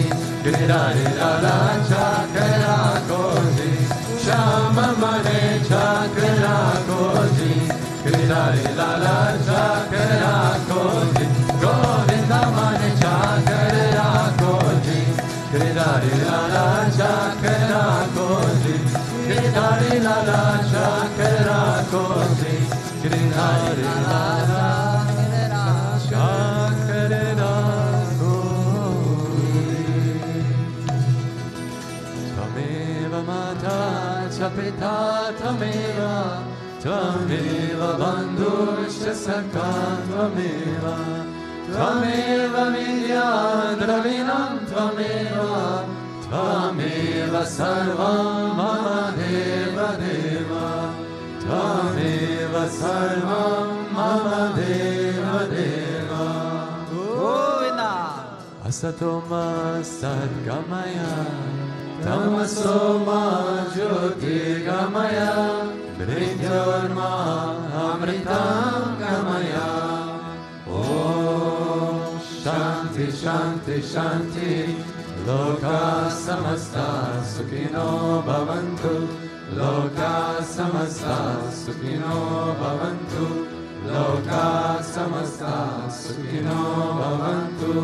Gridari Lala Chakre Rakoji, Shama Mane Chakre Rakoji, Gridari Lala Chakre Rakoji, Govinda Mane Chakre Rakoji, Gridari Lala Chakre Rakoji, Gridari Lala Chakre Rakoji, Gridari Lala Chakre Rakoji. Tvameva Mata Chapita Tvameva, Tvameva Bandhuscha Sakha Tvameva, Tvameva Vidya Dravinam Tvameva, Tvameva Sarvam Mama Deva Deva, Tvameva Sarvam Mama Deva Deva, Govinda. Asatoma Sadgamaya, Tamasoma Jyoti Gamaya, Mrityorma Amritam Gamaya. Om Shanti Shanti Shanti, Loka Samasta Sukhino Bhavantu, Loka Samasta Sukhino Bhavantu, Loka Samasta Sukhino Bhavantu.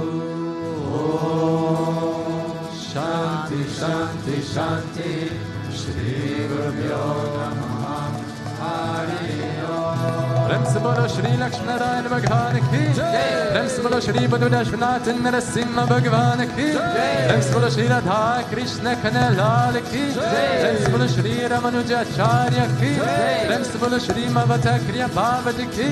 Om Shanti Shanti Shanti, Shri Gurubhyo Namaha, Hari Om. Prem se bolo Shri Lakshminarayan Bhagwan ki Prem se bolo Sri Bhutabhrteshwarnath Narasimha Bhagwan ki Prem se bolo Shri Radha Krishna Kanalal ki Prem se bolo Shri Ramanujacharya ki Prem se bolo Shri Mavata Kriya Bhavati ki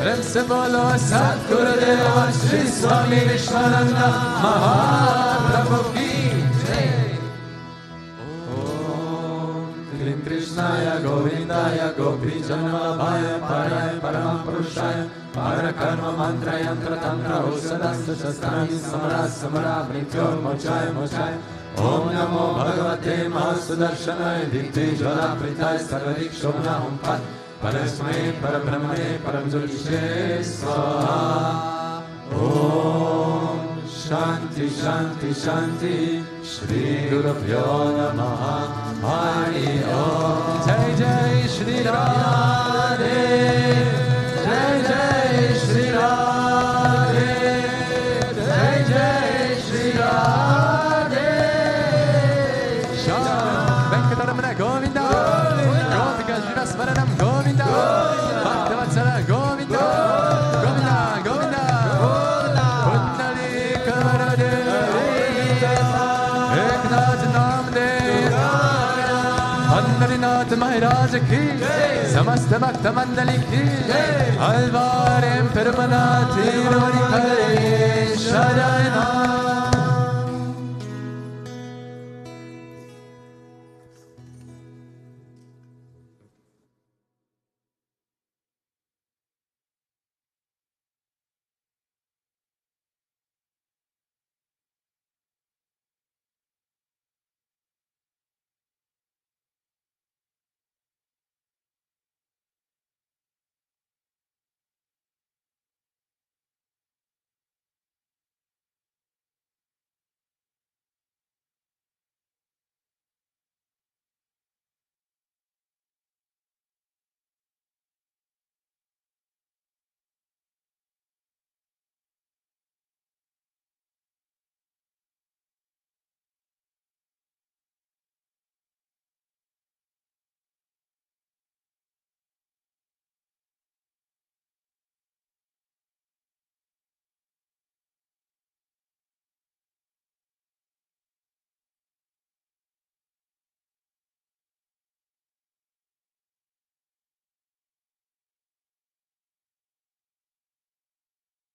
Prem se bolo Satgurudeva Sri Swami Vishwananda Mahaprabhu ki Krim Krishnaya Govindaya Gopi Janmalabhaya Paraya Paramapurushaya Parakarma Mantra Yantra Tantra Osadasta Shastrani Samara Samara Mrityo Mochaya Mochaya Om Namo Bhagavate Mahasudarshanaya Dikti Jala Pritai Sarvadik Shobna Om Pat Parasmai Parabrahmane Paramjyotishe Swaha Om Shanti Shanti Shanti Shri Gurubhyo Namaha Hari Om Jai Jai Shri Radhe Jai Jai Shri Radhe Jai Jai Shri Radhe Shanti Venkatamana Govinda Gopika Jira Smaranam Govinda Bhaktavatsala Govinda Govinda Govinda Pundali Kavarade Eknath Namdev Pandarinath Maharaj ki Samasta Bhakta Mandali ki Alvarem Permana Tiruvani Kare Sharana